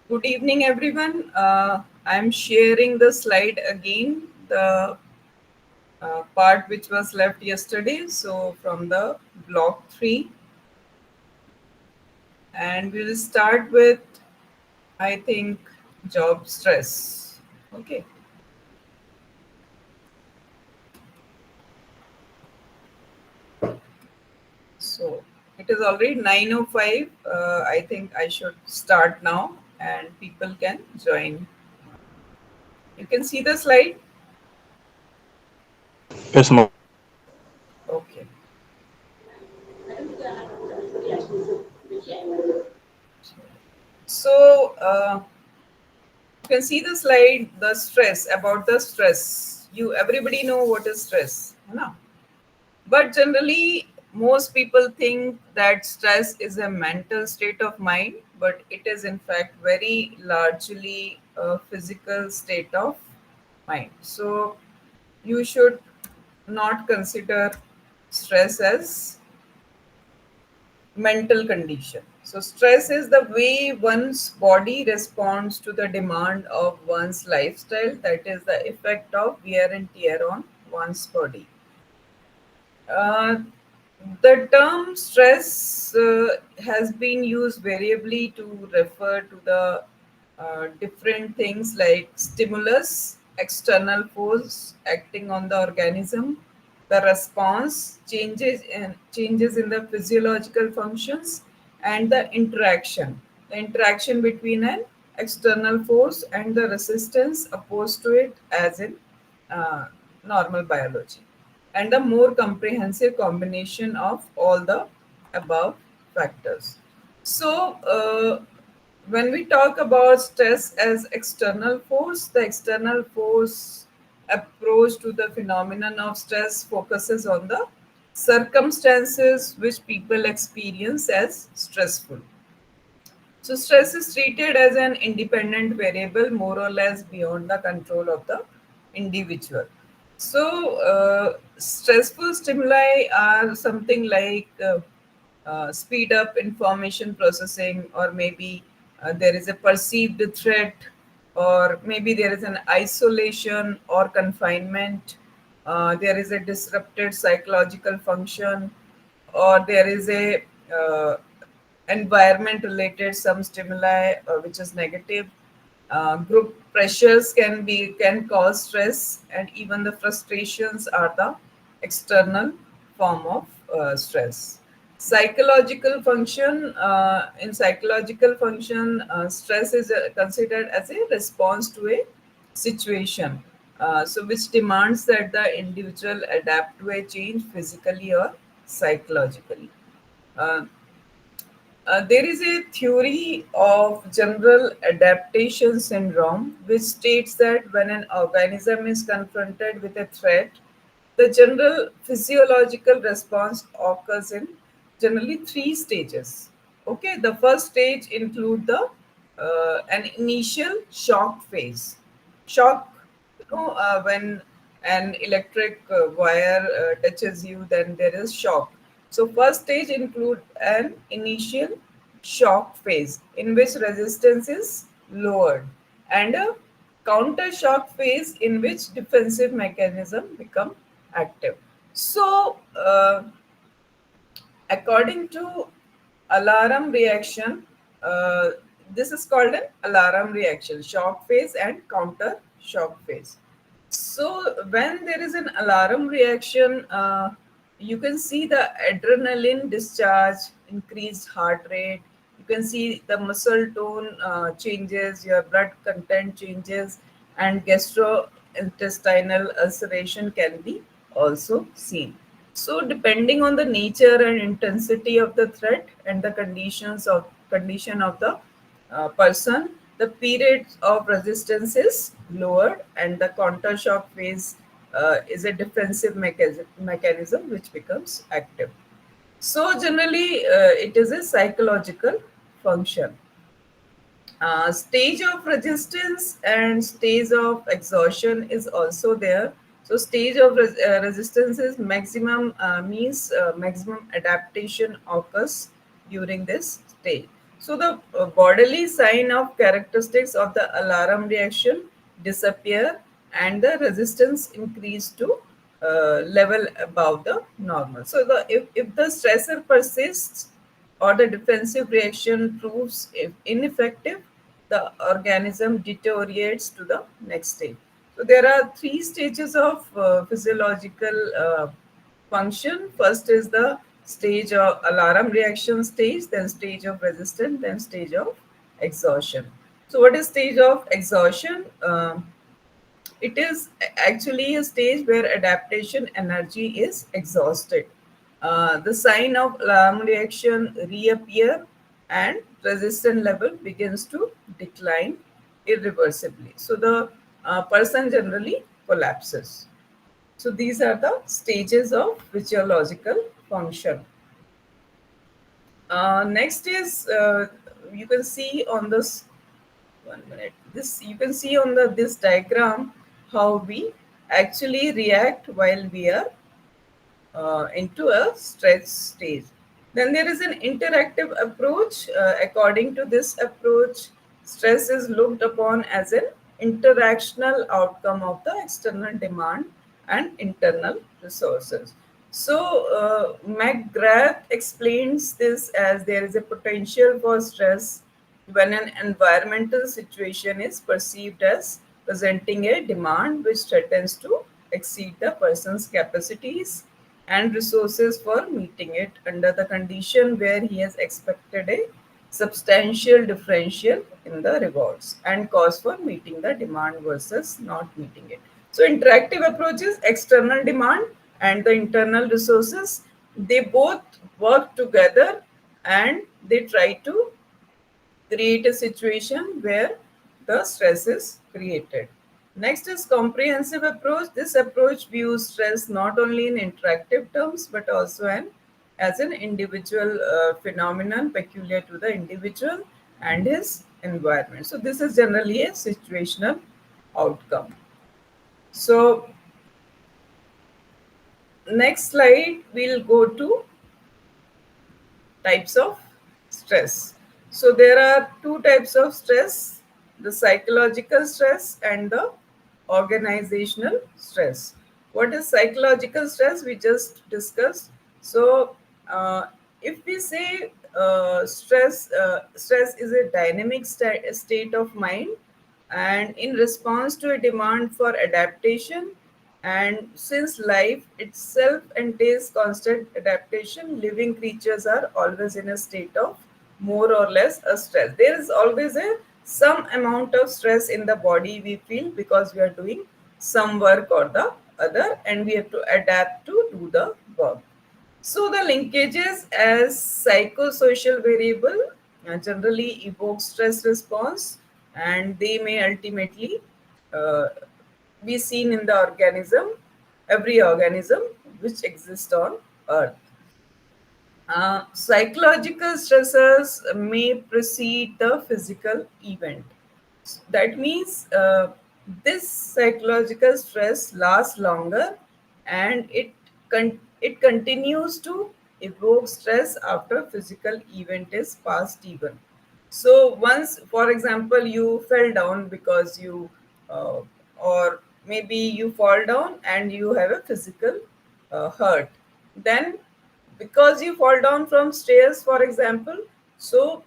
Good evening, everyone. I'm sharing the slide again, the part which was left yesterday. So, from the block 3, and we will start with, I think, job stress. Okay, so it is already 9:05. I think I should start now, and people can join. You can see the slide. Yes, ma'am. Okay. So, you can see the slide, the stress, about the stress. You everybody know what is stress, है ना? But generally, most people think that stress is a mental state of mind, but it is in fact very largely a physical state of mind. So you should not consider stress as mental condition. So, stress is the way one's body responds to the demand of one's lifestyle, that is, the effect of wear and tear on one's body. Uh, the term stress has been used variably to refer to the different things like stimulus, external force acting on the organism, the response, changes in the physiological functions, and the interaction between an external force and the resistance opposed to it, as in uh, normal biology, and a more comprehensive combination of all the above factors. So, when we talk about stress as external force, the external force approach to the phenomenon of stress focuses on the circumstances which people experience as stressful. So, stress is treated as an independent variable, more or less beyond the control of the individual. So, stressful stimuli are something like speed up information processing, or maybe there is a perceived threat, or maybe there is an isolation or confinement, there is a disrupted psychological function, or there is a environment related some stimuli which is negative. Group pressures can cause stress, and even the frustrations are the external form of stress. Psychological function, in psychological function, stress is considered as a response to a situation, so which demands that the individual adapt to a change physically or psychologically. Uh, there is a theory of general adaptation syndrome which states that when an organism is confronted with a threat, the general physiological response occurs in generally three stages. Okay, the first stage include the an initial shock phase. Shock, when an electric wire touches you, then there is shock. So first stage include an initial shock phase in which resistance is lowered, and a counter shock phase in which defensive mechanism become active. So, according to alarm reaction, uh, this is called an alarm reaction, shock phase and counter shock phase. So, when there is an alarm reaction, you can see the adrenaline discharge, increased heart rate. You can see the muscle tone changes, your blood content changes, and gastrointestinal ulceration can be also seen. So, depending on the nature and intensity of the threat and the condition of the person, the period of resistance is lowered, and the counter shock phase is a defensive mechanism which becomes active. So, generally, it is a psychological function. Stage of resistance and stage of exhaustion is also there. So stage of resistance is maximum, means maximum adaptation occurs during this stage. So the bodily sign of characteristics of the alarm reaction disappear and the resistance increase to level above the normal. So if the stressor persists or the defensive reaction proves ineffective, the organism deteriorates to the next stage. So there are three stages of physiological function. First is the stage of alarm reaction stage, then stage of resistance, then stage of exhaustion. So what is stage of exhaustion? It is actually a stage where adaptation energy is exhausted. The sign of alarm reaction reappear and resistance level begins to decline irreversibly. So the person generally collapses. So these are the stages of physiological function. Next is you can see on this 1 minute. This you can see on the this diagram how we actually react while we are into a stretch stage. Then there is an interactive approach. According to this approach, stress is looked upon as an interactional outcome of the external demand and internal resources. So, McGrath explains this as there is a potential for stress when an environmental situation is perceived as presenting a demand which threatens to exceed the person's capacities and resources for meeting it under the condition where he has expected a substantial differential in the rewards and cost for meeting the demand versus not meeting it. So interactive approaches, external demand and the internal resources, they both work together and they try to create a situation where the stress is created. Next is comprehensive approach. This approach views stress not only in interactive terms but also as an individual phenomenon peculiar to the individual and his environment. So this is generally a situational outcome. So next slide we'll go to types of stress. So there are two types of stress, the psychological stress and the organizational stress. What is psychological stress? We just discussed. So if we say stress is a dynamic state of mind and in response to a demand for adaptation, and since life itself entails constant adaptation, living creatures are always in a state of more or less a stress. There is always a some amount of stress in the body we feel because we are doing some work or the other and we have to adapt to do the work. So the linkages as psychosocial variable generally evoke stress response and they may ultimately uh, be seen in the organism, every organism which exists on earth. Psychological stressors may precede the physical event. That means this psychological stress lasts longer and it continues to evoke stress after physical event is past even. So once, for example, you fell down because you or maybe you fall down and you have a physical hurt, then because you fall down from stairs, for example, so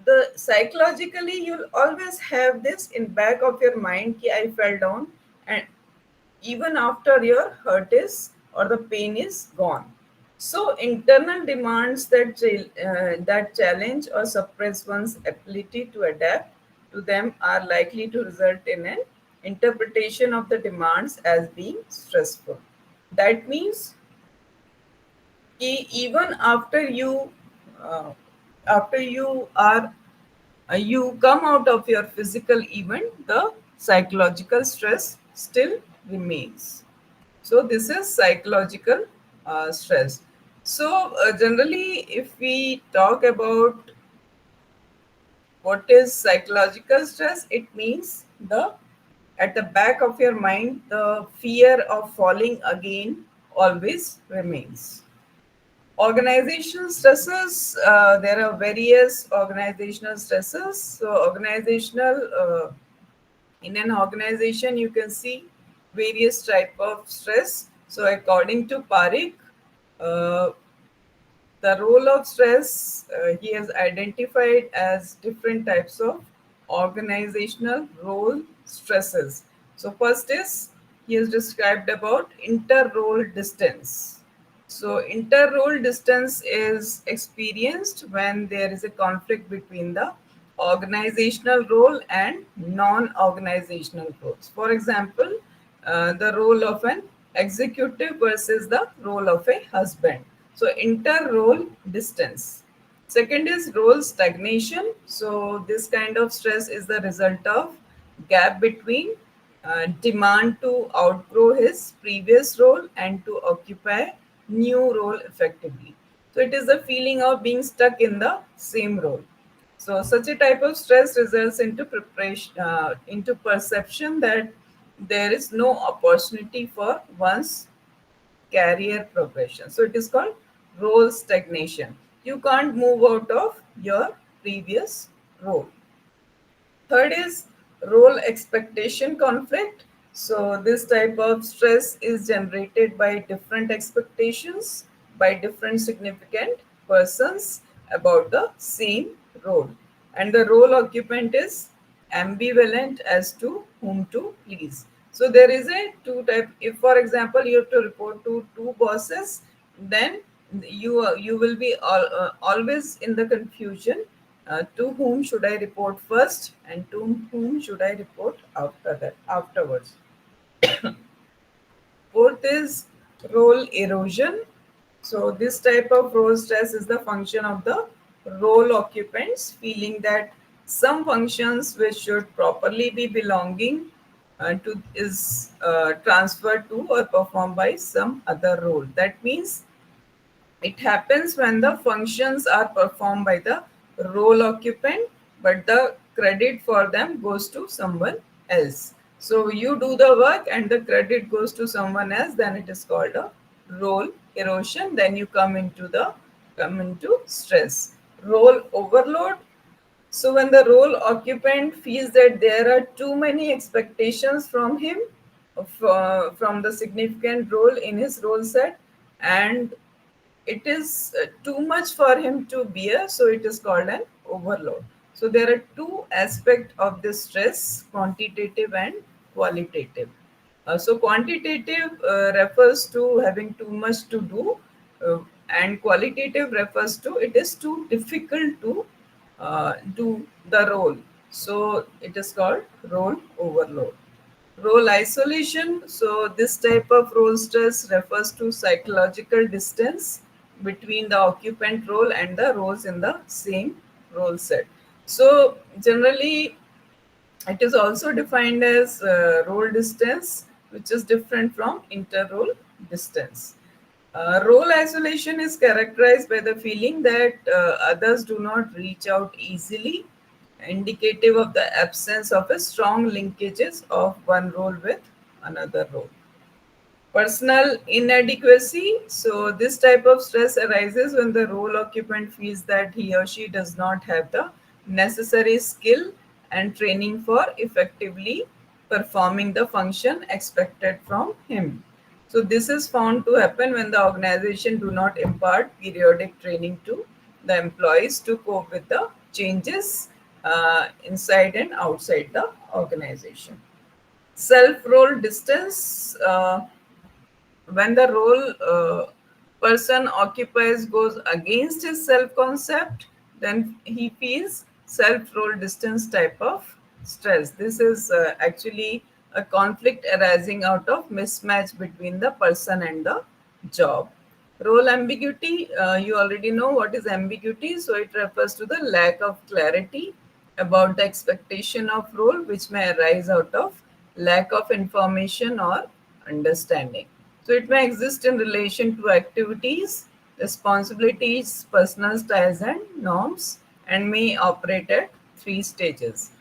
the psychologically you'll always have this in back of your mind ki I fell down, and even after your hurt is or the pain is gone. So internal demands that challenge or suppress one's ability to adapt to them are likely to result in an interpretation of the demands as being stressful. That means even uh, after you are you come out of your physical event, the psychological stress still remains. So this is psychological stress. So generally if we talk about what is psychological stress, it means the at the back of your mind the fear of falling again always remains. Organizational stresses, there are various organizational stresses. So in an organization you can see various type of stress. So according to Parikh, uh, the role of stress, he has identified as different types of organizational role stresses. So first is, he has described about inter-role distance. So inter-role distance is experienced when there is a conflict between the organizational role and non-organizational roles. For example, the role of an executive versus the role of a husband. So inter-role distance. Second is role stagnation. So this kind of stress is the result of gap between demand to outgrow his previous role and to occupy new role effectively. So it is the feeling of being stuck in the same role. So such a type of stress results into preparation, into perception that there is no opportunity for one's career progression. So it is called role stagnation. You can't move out of your previous role. Third is role expectation conflict. So this type of stress is generated by different expectations by different significant persons about the same role. And the role occupant is ambivalent as to whom to please. So there is a two type. If, for example, you have to report to two bosses, then you will be always in the confusion, to whom should I report first and to whom should I report afterwards. Fourth is role erosion. So this type of role stress is the function of the role occupants feeling that some functions which should properly be belonging to is transferred to or performed by some other role. That means it happens when the functions are performed by the role occupant, but the credit for them goes to someone else. So you do the work and the credit goes to someone else, then it is called a role erosion. Then you come into stress. Role overload. So when the role occupant feels that there are too many expectations from him, from the significant role in his role set, and it is too much for him to bear, so it is called an overload. So there are two aspects of this stress: quantitative and qualitative. So quantitative refers to having too much to do, and qualitative refers to it is too difficult to do the role, so it is called role overload. Role isolation. So, this type of role stress refers to psychological distance between the occupant role and the roles in the same role set. So, generally, it is also defined as role distance, which is different from inter-role distance. Role isolation is characterized by the feeling that others do not reach out easily, indicative of the absence of a strong linkages of one role with another role. Personal inadequacy. So, this type of stress arises when the role occupant feels that he or she does not have the necessary skill and training for effectively performing the function expected from him. So, this is found to happen when the organization do not impart periodic training to the employees to cope with the changes inside and outside the organization. Self role distance. When the role person occupies goes against his self concept, then he feels self role distance type of stress. This is actually a conflict arising out of mismatch between the person and the job. Role ambiguity, you already know what is ambiguity, so it refers to the lack of clarity about the expectation of role, which may arise out of lack of information or understanding. So it may exist in relation to activities, responsibilities, personal styles, and norms, and may operate at three stages.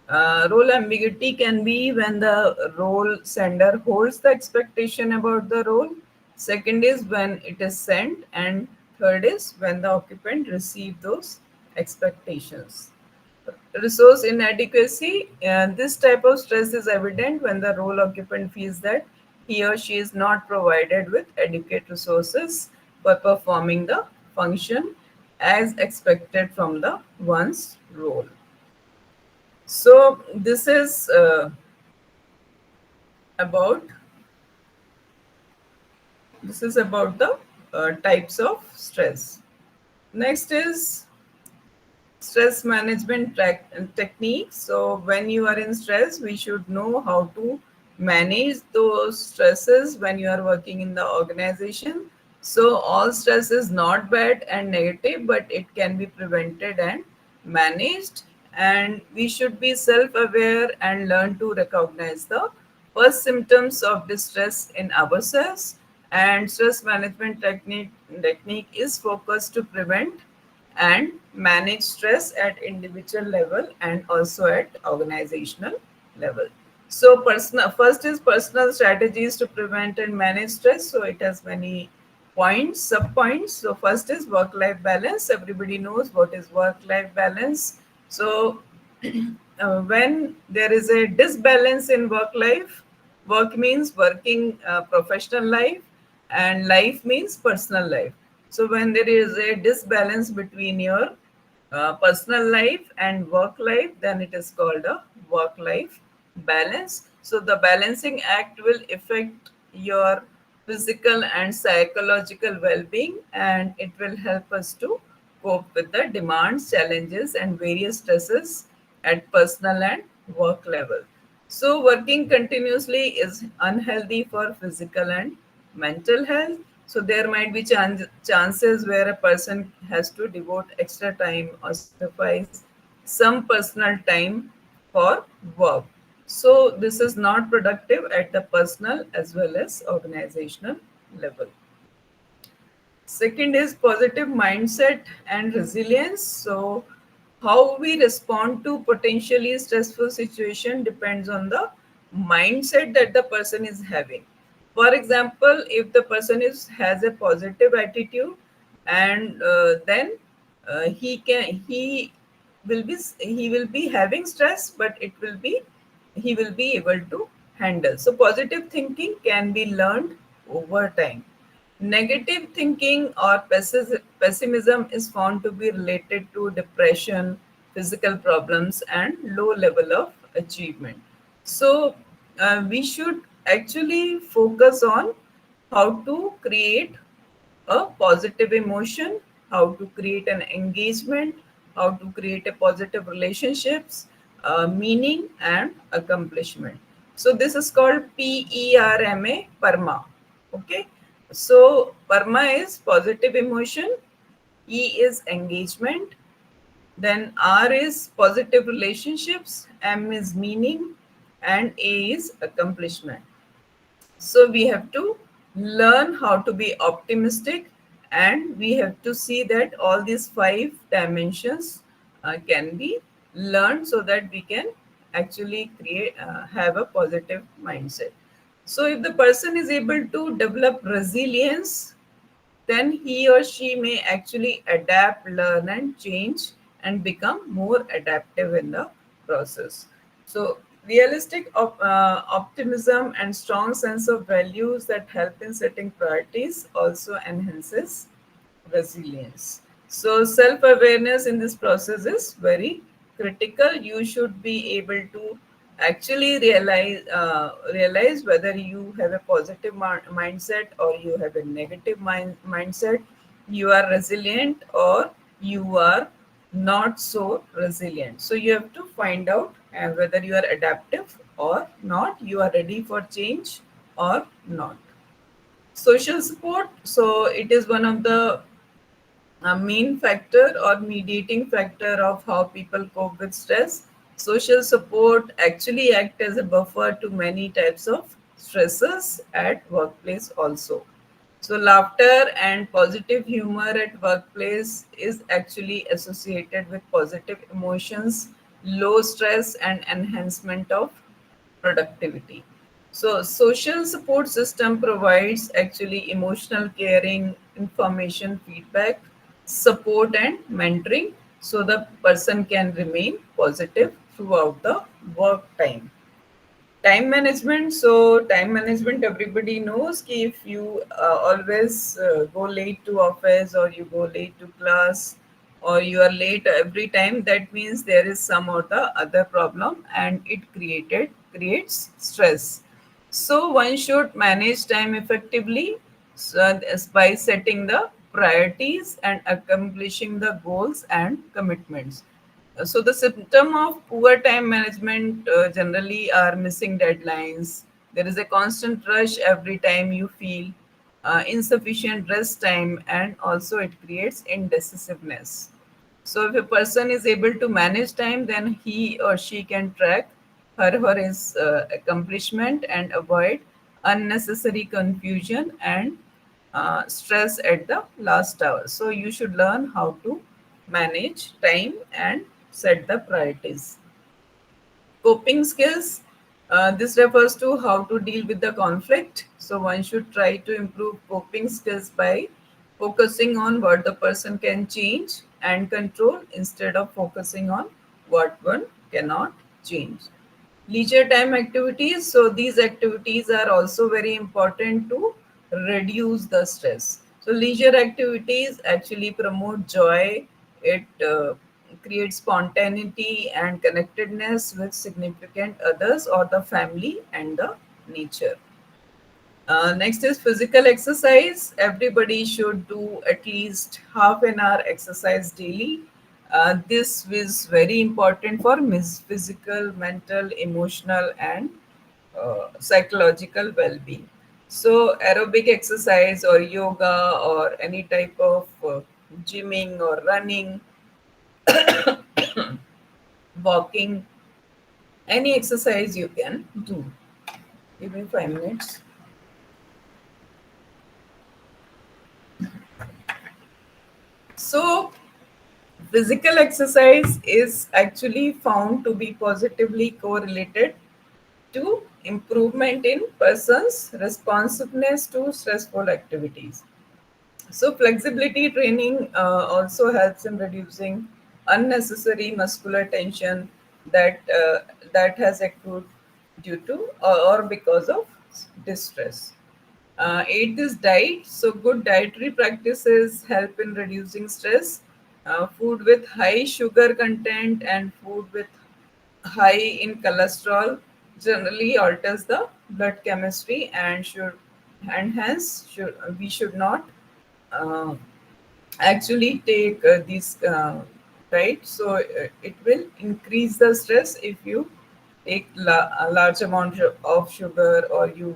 Role ambiguity can be when the role sender holds the expectation about the role. Second is when it is sent, and third is when the occupant receive those expectations. Resource inadequacy, this type of stress is evident when the role occupant feels that he or she is not provided with adequate resources for performing the function as expected from the one's role. So about this is about the types of stress. Next is stress management techniques. So when you are in stress, we should know how to manage those stresses when you are working in the organization. So all stress is not bad and negative, but it can be prevented and managed. And we should be self-aware and learn to recognize the first symptoms of distress in ourselves. And stress management technique is focused to prevent and manage stress at individual level and also at organizational level. So personal first is personal strategies to prevent and manage stress. So it has many points, sub points. So first is work life balance. Everybody knows what is work life balance. So when there is a disbalance in work life, work means working professional life and life means personal life. So when there is a disbalance between your personal life and work life, then it is called a work life balance. So the balancing act will affect your physical and psychological well-being, and it will help us to cope with the demands, challenges and various stresses at personal and work level. So working continuously is unhealthy for physical and mental health. So there might be chances where a person has to devote extra time or sacrifice some personal time for work. So this is not productive at the personal as well as organizational level. Second is positive mindset and resilience. So how we respond to potentially stressful situation depends on the mindset that the person is having. For example, if the person is has a positive attitude, and then he will be having stress, but he will be able to handle. So positive thinking can be learned over time. Negative thinking or pessimism is found to be related to depression, physical problems, and low level of achievement. So, we should actually focus on how to create a positive emotion, how to create an engagement, how to create a positive relationships, meaning and accomplishment. So this is called PERMA, PERMA. Okay. So PERMA is positive emotion, E is engagement, then R is positive relationships, M is meaning, and A is accomplishment. So we have to learn how to be optimistic, and we have to see that all these five dimensions can be learned so that we can actually create have a positive mindset. So if the person is able to develop resilience, then he or she may actually adapt, learn, and change and become more adaptive in the process. So, realistic optimism and strong sense of values that help in setting priorities also enhances resilience. So, self awareness in this process is very critical. You should be able to actually realize whether you have a positive mindset or you have a negative mindset. You are resilient or you are not so resilient. So, you have to find out whether you are adaptive or not, you are ready for change or not. Social support. So, it is one of the a main factor or mediating factor of how people cope with stress. Social support actually act as a buffer to many types of stresses at workplace also. So laughter and positive humor at workplace is actually associated with positive emotions, low stress and enhancement of productivity. So social support system provides actually emotional caring, information, feedback, support, and mentoring so the person can remain positive throughout the work time. Time management. So time management, everybody knows ki if you always go late to office or you go late to class or you are late every time, that means there is some or the other problem and it creates stress. So one should manage time effectively, so by setting the priorities and accomplishing the goals and commitments. So the symptom of poor time management generally are missing deadlines. There is a constant rush every time you feel insufficient rest time, and also it creates indecisiveness. So if a person is able to manage time, then he or she can track her or his accomplishment and avoid unnecessary confusion and stress at the last hour. So you should learn how to manage time and set the priorities. Coping skills. This refers to how to deal with the conflict. So one should try to improve coping skills by focusing on what the person can change and control instead of focusing on what one cannot change. Leisure time activities. So these activities are also very important to reduce the stress. So leisure activities actually promote joy. It creates spontaneity and connectedness with significant others or the family and the nature. Next is physical exercise. Everybody should do at least half an hour exercise daily. This is very important for physical, mental, emotional, and psychological well being. So, aerobic exercise or yoga or any type of gymming or running, walking, any exercise you can do. Give me 5 minutes. So, physical exercise is actually found to be positively correlated to improvement in person's responsiveness to stressful activities. So, flexibility training also helps in reducing unnecessary muscular tension that has accrued due to or because of distress. Eighth is diet. So, good dietary practices help in reducing stress. Food with high sugar content and food with high in cholesterol generally alters the blood chemistry and hence we should not uh, actually take these right. So it will increase the stress if you take a large amount of sugar or you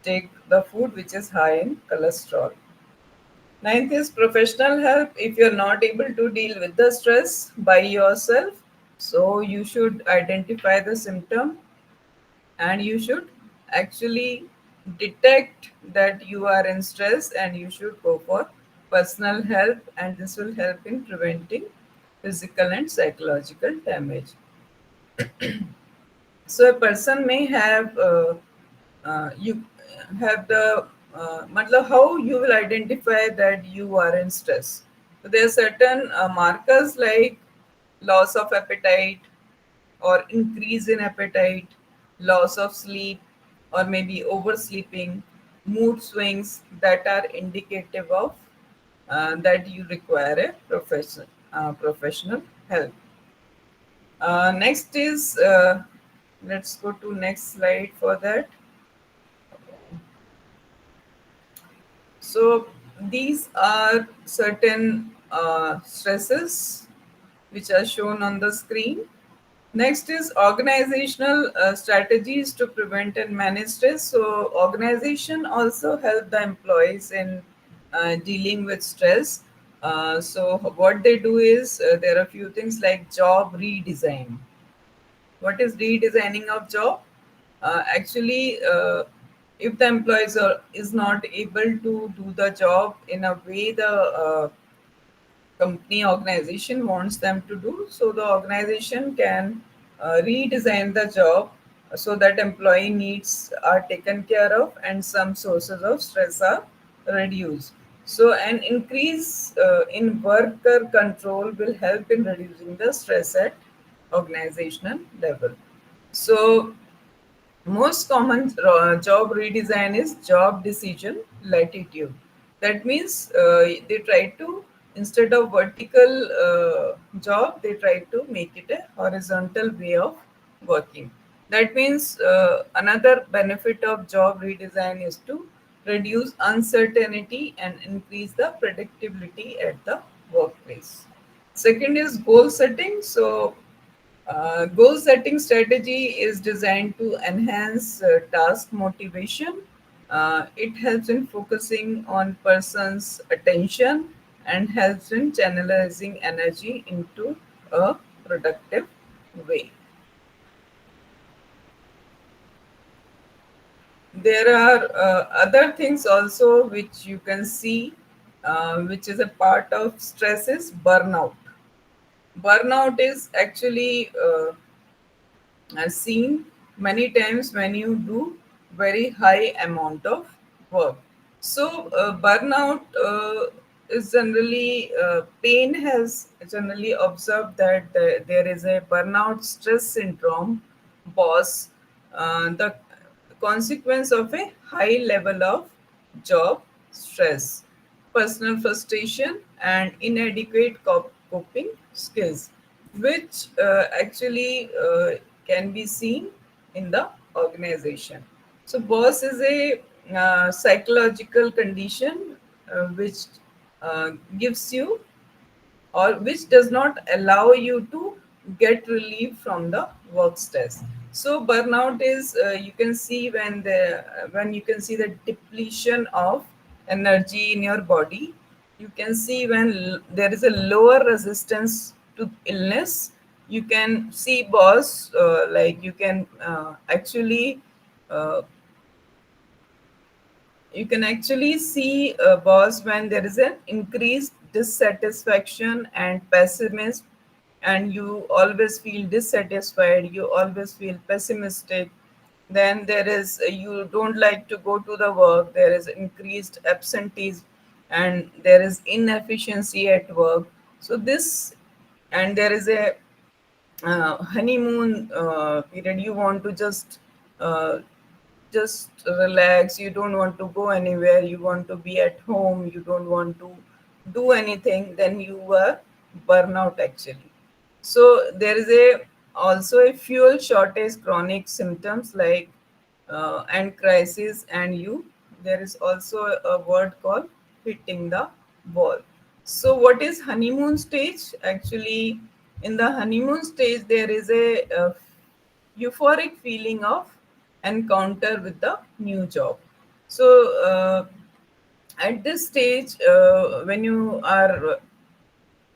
take the food which is high in cholesterol. Ninth is professional help. If you're not able to deal with the stress by yourself, so you should identify the symptom and you should actually detect that you are in stress and you should go for personal help, and this will help in preventing physical and psychological damage. So a person may have you have the matlab how you will identify that you are in stress. So there are certain markers like loss of appetite or increase in appetite, loss of sleep, or maybe oversleeping, mood swings that are indicative of that you require a professional help. Next is let's go to next slide for that. So these are certain stresses which are shown on the screen. Next is organizational strategies to prevent and manage stress. So organization also help the employees in dealing with stress. So what they do is there are a few things like job redesign. What is redesigning of job? Actually, if the employees is not able to do the job in a way the company organization wants them to do, so the organization can redesign the job so that employee needs are taken care of and some sources of stress are reduced. So, an increase in worker control will help in reducing the stress at organizational level. So, most common job redesign is job decision latitude. That means they try to, instead of vertical job, they try to make it a horizontal way of working. That means another benefit of job redesign is to reduce uncertainty and increase the predictability at the workplace. Second is goal setting. So goal setting strategy is designed to enhance task motivation. It helps in focusing on person's attention and helps in channelizing energy into a productive way. There are other things also which you can see, which is a part of stress is burnout. Burnout is actually seen many times when you do very high amount of work. So burnout is generally pain has generally observed that there is a burnout stress syndrome boss, the consequence of a high level of job stress, personal frustration, and inadequate coping skills, which actually can be seen in the organization. So, boss is a psychological condition which gives you, or which does not allow you to get relief from the work stress. So burnout is, you can see when you can see the depletion of energy in your body. You can see when there is a lower resistance to illness. You can see boss, like you can actually uh, you can actually see a boss when there is an increased dissatisfaction and pessimism, and you always feel dissatisfied, you always feel pessimistic. Then there is, you don't like to go to the work, there is increased absentees, and there is inefficiency at work. So this, and there is a honeymoon period. You want to uh, just relax, you don't want to go anywhere, you want to be at home, you don't want to do anything, then you were burnout actually. So there is a also a fuel shortage, chronic symptoms like and crisis, and you, there is also a word called hitting the wall. So what is honeymoon stage actually? In the honeymoon stage there is a euphoric feeling of encounter with the new job. So at this stage, when you are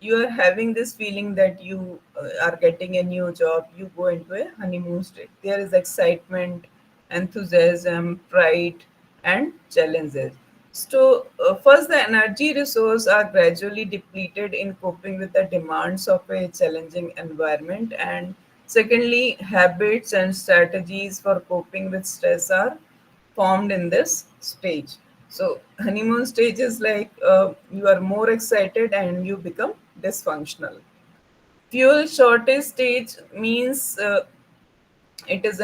having this feeling that you are getting a new job, you go into a honeymoon state. There is excitement, enthusiasm, pride, and challenges. So first the energy resource are gradually depleted in coping with the demands of a challenging environment, and secondly habits and strategies for coping with stress are formed in this stage. So honeymoon stage is like you are more excited and you become dysfunctional. Fuel shortage stage means it is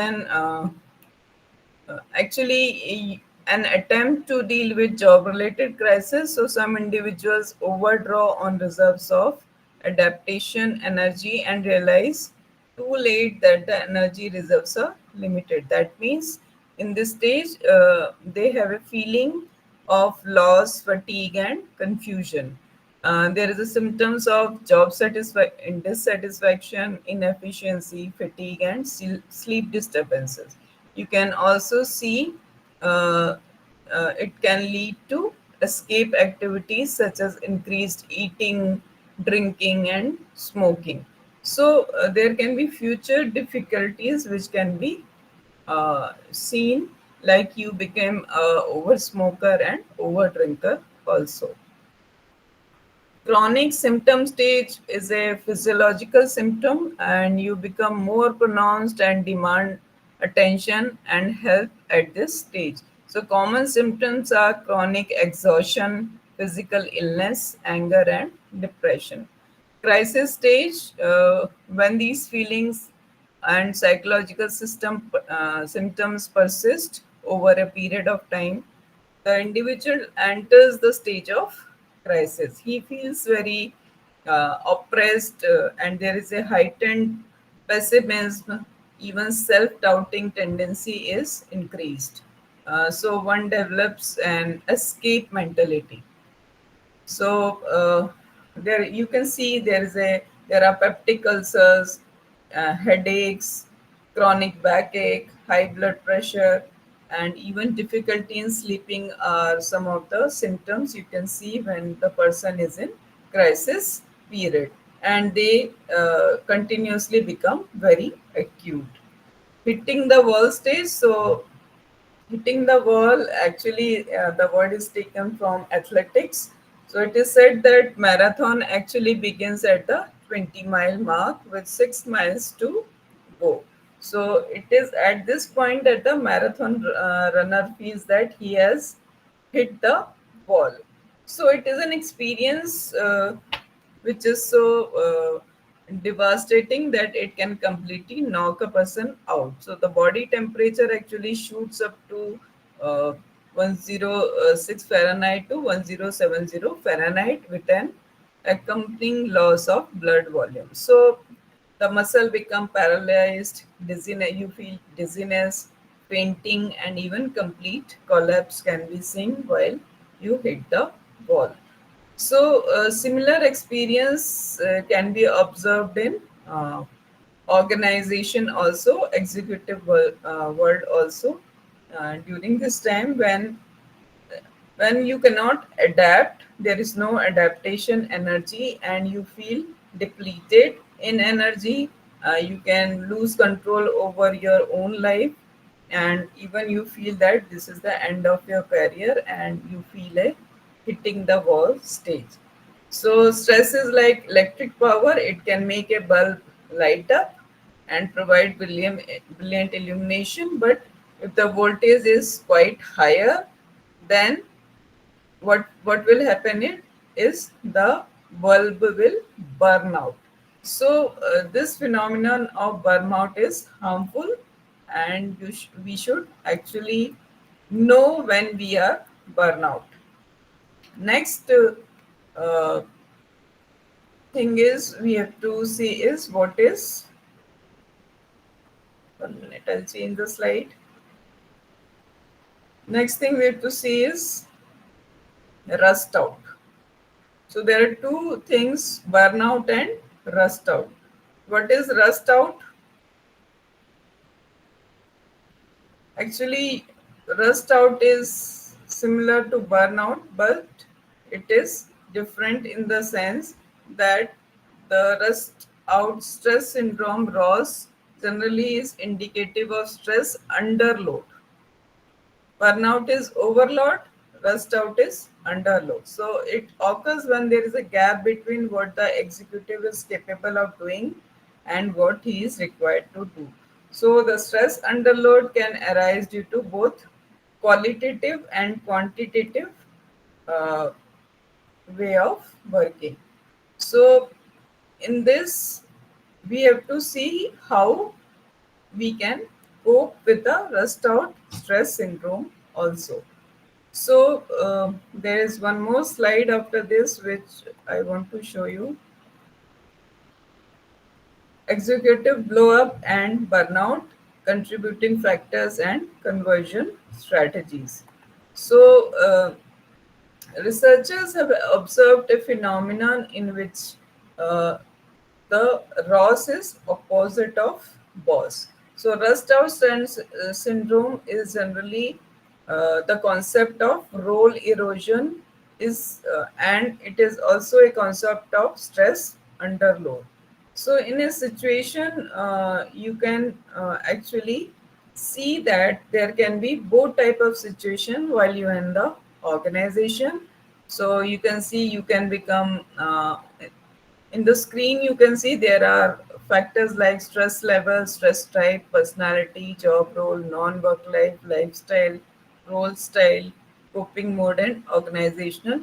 actually an attempt to deal with job related crisis. So some individuals overdraw on reserves of adaptation energy and realize too late that the energy reserves are limited. That means in this stage they have a feeling of loss, fatigue, and confusion. There is a symptoms of dissatisfaction, inefficiency, fatigue, and sleep disturbances. You can also see uh, it can lead to escape activities such as increased eating, drinking, and smoking. So there can be future difficulties which can be seen, like you became a over smoker and over drinker also. Chronic symptom stage is a physiological symptom, and you become more pronounced and demand attention and help at this stage. So, common symptoms are chronic exhaustion, physical illness, anger, and depression. Crisis stage, when these feelings and psychological symptoms persist over a period of time, the individual enters the stage of crisis. He feels very oppressed, and there is a heightened pessimism, even self doubting tendency is increased. So one develops an escape mentality. So there you can see there are peptic ulcers, headaches, chronic backache, high blood pressure, and even difficulty in sleeping are some of the symptoms you can see when the person is in crisis period, and they continuously become very acute. Hitting the wall stage. So hitting the wall, actually, the word is taken from athletics. So it is said that marathon actually begins at the 20-mile mark with 6 miles to go. So it is at this point that the marathon runner feels that he has hit the wall. So it is an experience which is so devastating that it can completely knock a person out. So the body temperature actually shoots up to 106 Fahrenheit to 1070 Fahrenheit with an accompanying loss of blood volume. So the muscle become paralyzed, dizziness, you feel dizziness, fainting, and even complete collapse can be seen while you hit the wall. So, similar experience can be observed in organization also, executive world also. During this time, when you cannot adapt, there is no adaptation energy, and you feel depleted in energy. You can lose control over your own life, and even you feel that this is the end of your career, and you feel a hitting the wall stage. So stress is like electric power. It can make a bulb light up and provide brilliant illumination, but if the voltage is quite higher, then what will happen is the bulb will burn out. So this phenomenon of burnout is harmful, and we should actually know when we are burnout. Next uh, thing is we have to see is what is, 1 minute, I'll change the slide. Next thing we have to see is rust out. So there are two things, burnout and rust out. What is rust out? Actually, rust out is similar to burnout, but it is different in the sense that the rust out stress syndrome ROS generally is indicative of stress under load. Burnout is overload, rust out is underload. So it occurs when there is a gap between what the executive is capable of doing and what he is required to do. So the stress underload can arise due to both qualitative and quantitative uh, way of working. So in this, we have to see how we can cope with the rust out stress syndrome also. So there is one more slide after this which I want to show you. Executive blow up and burnout, contributing factors and conversion strategies. So researchers have observed a phenomenon in which uh, the ROS is opposite of BOS. So rust out syndrome is generally the concept of role erosion is, and it is also a concept of stress under load. So in a situation, you can actually see that there can be both type of situation while you are in the organization. So you can see you can become in the screen, you can see there are factors like stress level, stress type, personality, job role, non-work life, lifestyle, role style, coping mode, and organizational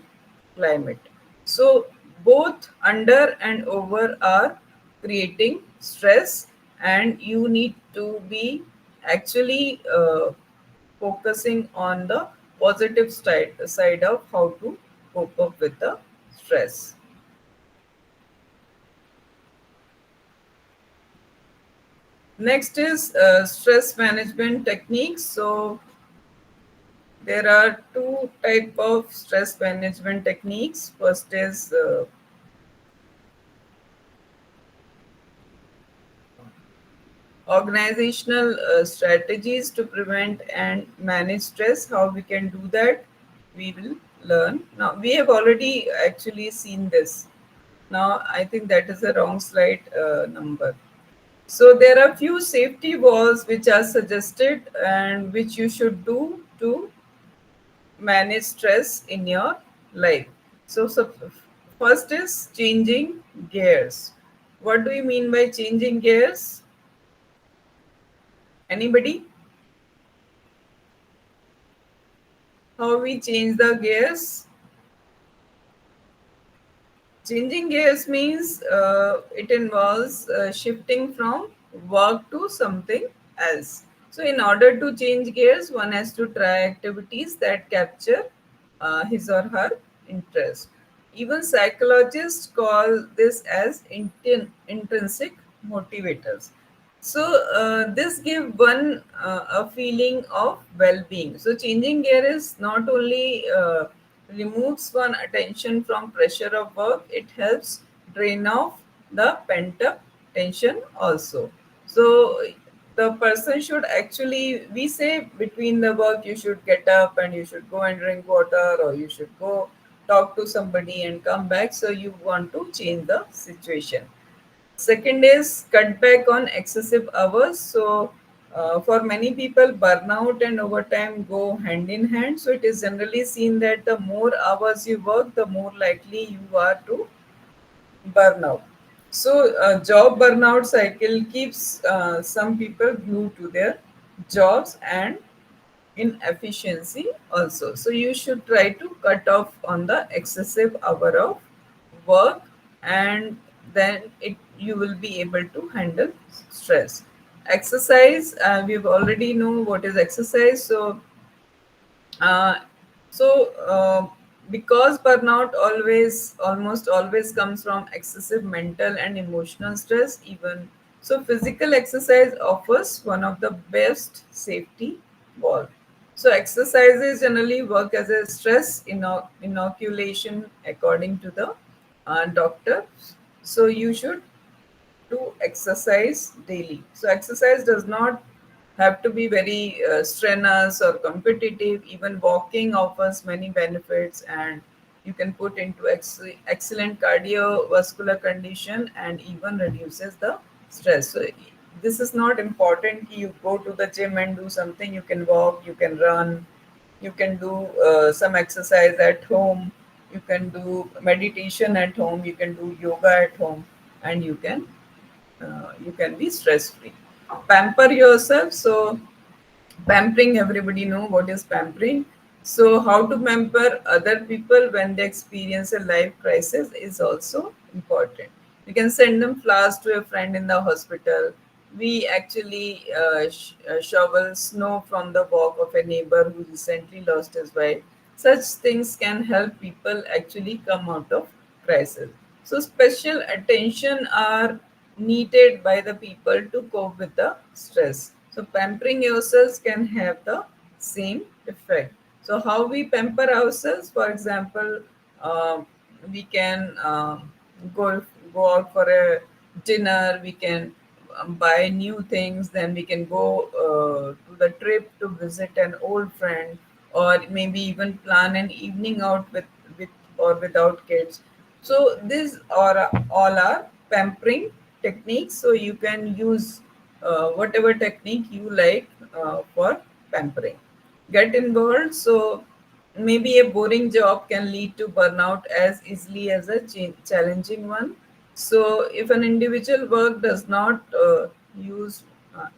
climate. So both under and over are creating stress, and you need to be actually focusing on the positive side of how to cope up with the stress. Next is stress management techniques. So there are two type of stress management techniques. First is organizational strategies to prevent and manage stress. How we can do that, we will learn. Now we have already actually seen this. Now I think that is a wrong slide number. So there are few safety walls which are suggested and which you should do to manage stress in your life. So first is changing gears. What do you mean by changing gears? Anybody? How we change the gears? Changing gears means it involves shifting from work to something else. So, in order to change gears, one has to try activities that capture his or her interest. Even psychologists call this as intrinsic motivators. So this give one a feeling of well-being. So changing gear is not only removes one attention from pressure of work, it helps drain off the pent up tension also. So the person should actually, we say between the work you should get up and you should go and drink water, or you should go talk to somebody and come back. So you want to change the situation. Second is cut back on excessive hours. So, for many people, burnout and overtime go hand in hand. So, it is generally seen that the more hours you work, the more likely you are to burn out. So, job burnout cycle keeps some people glued to their jobs and inefficiency also. So you should try to cut off on the excessive hour of work, and then it you will be able to handle stress. Exercise, we've already know what is exercise. Uh, so, because burnout almost always comes from excessive mental and emotional stress, even so, physical exercise offers one of the best safety valve. So, exercises generally work as a stress inoculation, according to the doctor. So, you should to exercise daily. So, exercise does not have to be very strenuous or competitive. Even walking offers many benefits, and you can put into excellent cardiovascular condition and even reduces the stress. So, this is not important. You go to the gym and do something. You can walk, you can run, you can do some exercise at home, you can do meditation at home, you can do yoga at home, and you can be stress free. Pamper yourself. So pampering, everybody know what is pampering. So how to pamper other people when they experience a life crisis is also important. You can send them flowers to a friend in the hospital. We actually shovel snow from the walk of a neighbor who recently lost his wife. Such things can help people actually come out of crisis. So special attention are needed by the people to cope with the stress. So pampering yourselves can have the same effect. So how we pamper ourselves? For example, we can go out for a dinner. We can buy new things. Then we can go to the trip to visit an old friend, or maybe even plan an evening out with or without kids. So these are all are pampering techniques. So you can use whatever technique you like for pampering. Get involved. So maybe a boring job can lead to burnout as easily as a challenging one. So if an individual work does not use uh,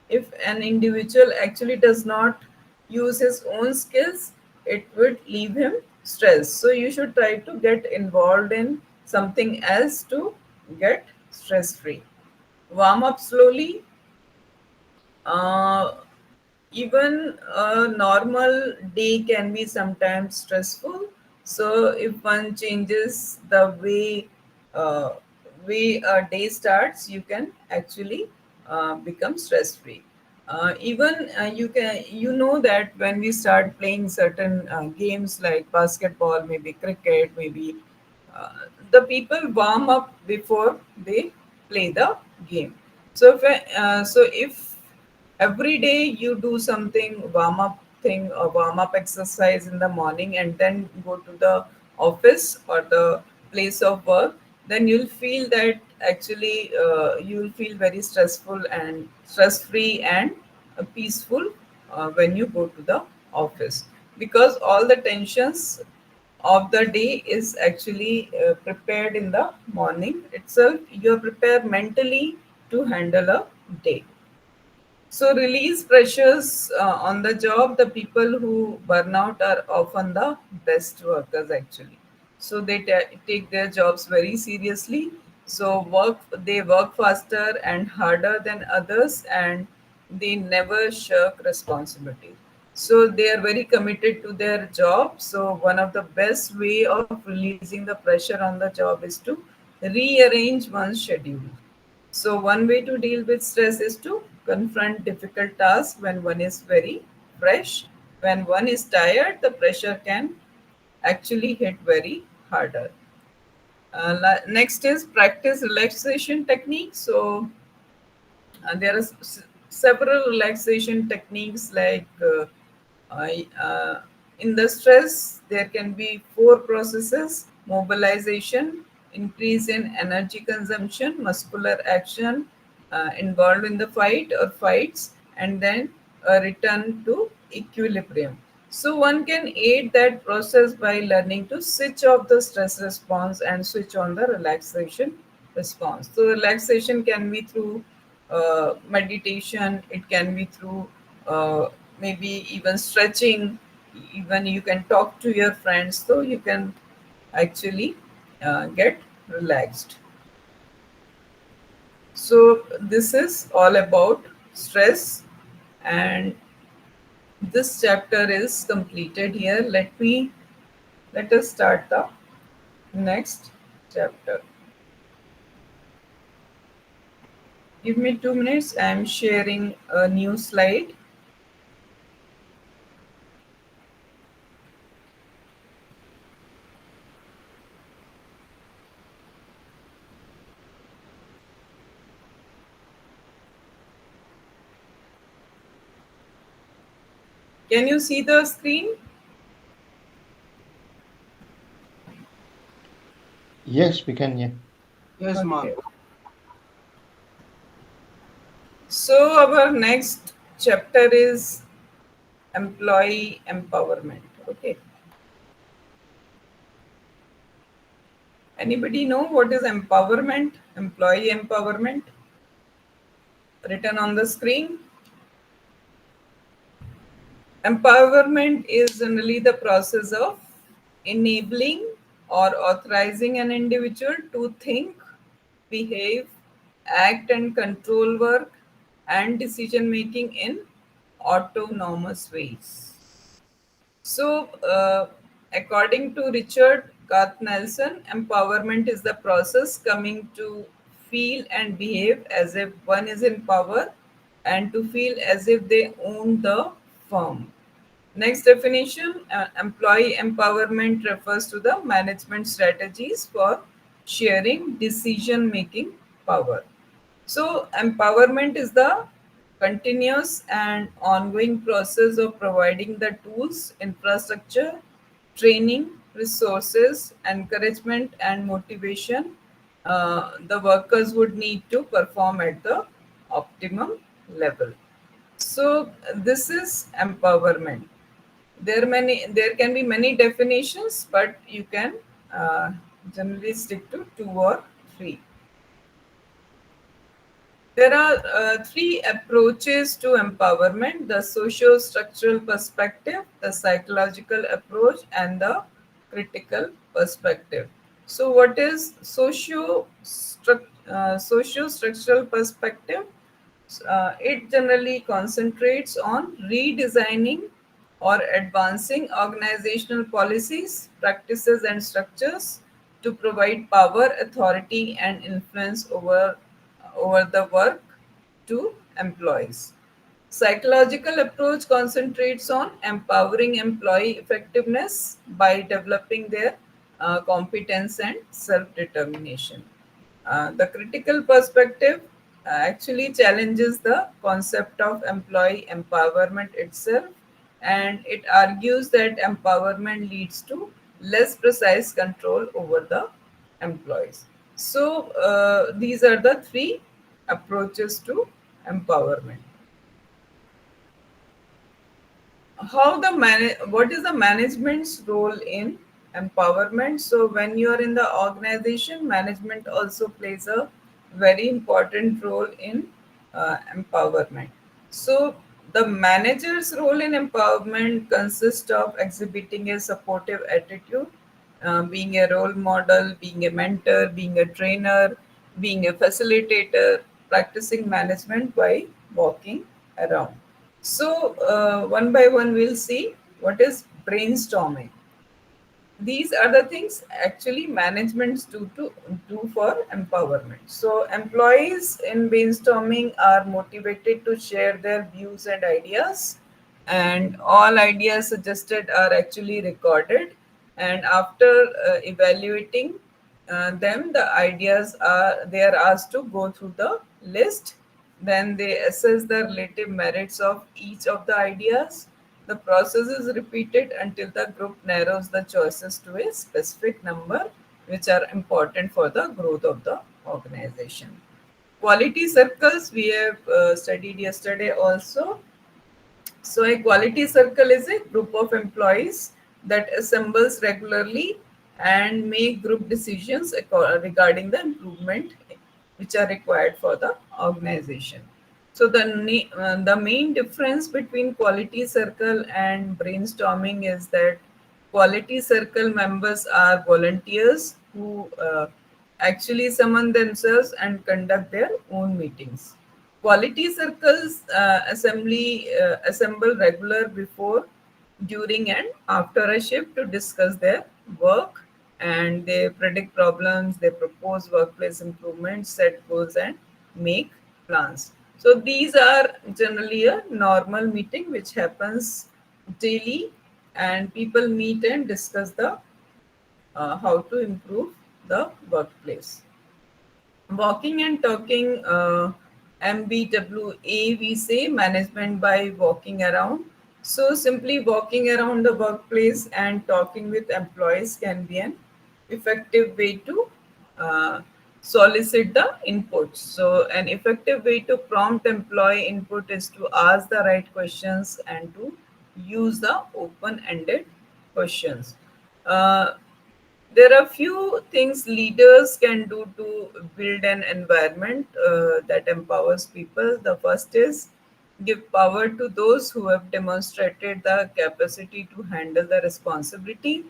if an individual actually does not use his own skills, it would leave him stress. So you should try to get involved in something else to get stress free. Warm up slowly. Uh, Even a normal day can be sometimes stressful. So if one changes the uh, way a day starts, you can actually become stress free. Even you know that when we start playing certain games like basketball, maybe cricket, maybe the people warm up before they play the game. So if every day you do something warm up thing or warm up exercise in the morning and then go to the office or the place of work, then you'll feel that actually you'll feel very stressful and stress free and peaceful when you go to the office, because all the tensions of the day is actually prepared in the morning itself. You're prepared mentally to handle a day. So release pressures on the job. The people who burn out are often the best workers actually. So they take their jobs very seriously. So they work faster and harder than others, and they never shirk responsibility. So they are very committed to their job. So one of the best way of releasing the pressure on the job is to rearrange one's schedule. So, one way to deal with stress is to confront difficult tasks when one is very fresh. When one is tired, the pressure can actually hit very harder. Next is practice relaxation techniques. So, there are several relaxation techniques like I- uh, in the stress, there can be four processes: mobilization, increase in energy consumption, muscular action involved in the fight or fights, and then a return to equilibrium. So, one can aid that process by learning to switch off the stress response and switch on the relaxation response. So, relaxation can be through meditation, it can be through uh, maybe even stretching, even you can talk to your friends, so you can actually get relaxed. So, this is all about stress, and this chapter is completed here. Let us start the next chapter. Give me 2 minutes. I am sharing a new slide. Can you see the screen? Yes, we can. Yeah. Yes, Mark. Okay. So our next chapter is employee empowerment. Okay. Anybody know what is empowerment? Employee empowerment written on the screen. Empowerment is generally the process of enabling or authorizing an individual to think, behave, act, and control work and decision making in autonomous ways. So, according to Richard Garth Nelson, empowerment is the process coming to feel and behave as if one is in power and to feel as if they own the firm. Next definition, employee empowerment refers to the management strategies for sharing decision making power. So, empowerment is the continuous and ongoing process of providing the tools, infrastructure, training, resources, encouragement, and motivation the workers would need to perform at the optimum level. So, this is empowerment. There can be many definitions, but you can uh, generally stick to two or three. There are three approaches to empowerment: the socio structural perspective, the psychological approach, and the critical perspective. So, what is socio-structural perspective? It generally concentrates on redesigning or advancing organizational policies, practices, and structures to provide power, authority, and influence over the work to employees. Psychological approach concentrates on empowering employee effectiveness by developing their competence and self determination. The critical perspective actually challenges the concept of employee empowerment itself, and it argues that empowerment leads to less precise control over the employees. So, these are the three approaches to empowerment. What is the management's role in empowerment? So when you are in the organization, management also plays a very important role in empowerment. So the manager's role in empowerment consists of exhibiting a supportive attitude, being a role model, being a mentor, being a trainer, being a facilitator, practicing management by walking around. So, one by one, we'll see what is brainstorming. These are the things actually managements do for empowerment. So, employees in brainstorming are motivated to share their views and ideas, and all ideas suggested are actually recorded. And after evaluating them, the ideas are they are asked to go through the list. Then they assess the relative merits of each of the ideas. The process is repeated until the group narrows the choices to a specific number, which are important for the growth of the organization. Quality circles we have studied yesterday also. So, a quality circle is a group of employees that assembles regularly and make group decisions regarding the improvement which are required for the organization. So, the main difference between quality circle and brainstorming is that quality circle members are volunteers who actually summon themselves and conduct their own meetings. Quality circles assemble regular before, during, and after a shift to discuss their work, and they predict problems, they propose workplace improvements, set goals, and make plans. So these are generally a normal meeting which happens daily, and people meet and discuss the how to improve the workplace. Walking and talking, MBWA, we say management by walking around. So, simply walking around the workplace and talking with employees can be an effective way to uh, solicit the input. So, an effective way to prompt employee input is to ask the right questions and to use the open ended questions. Uh, there are few things leaders can do to build an environment that empowers people. The first is give power to those who have demonstrated the capacity to handle the responsibility.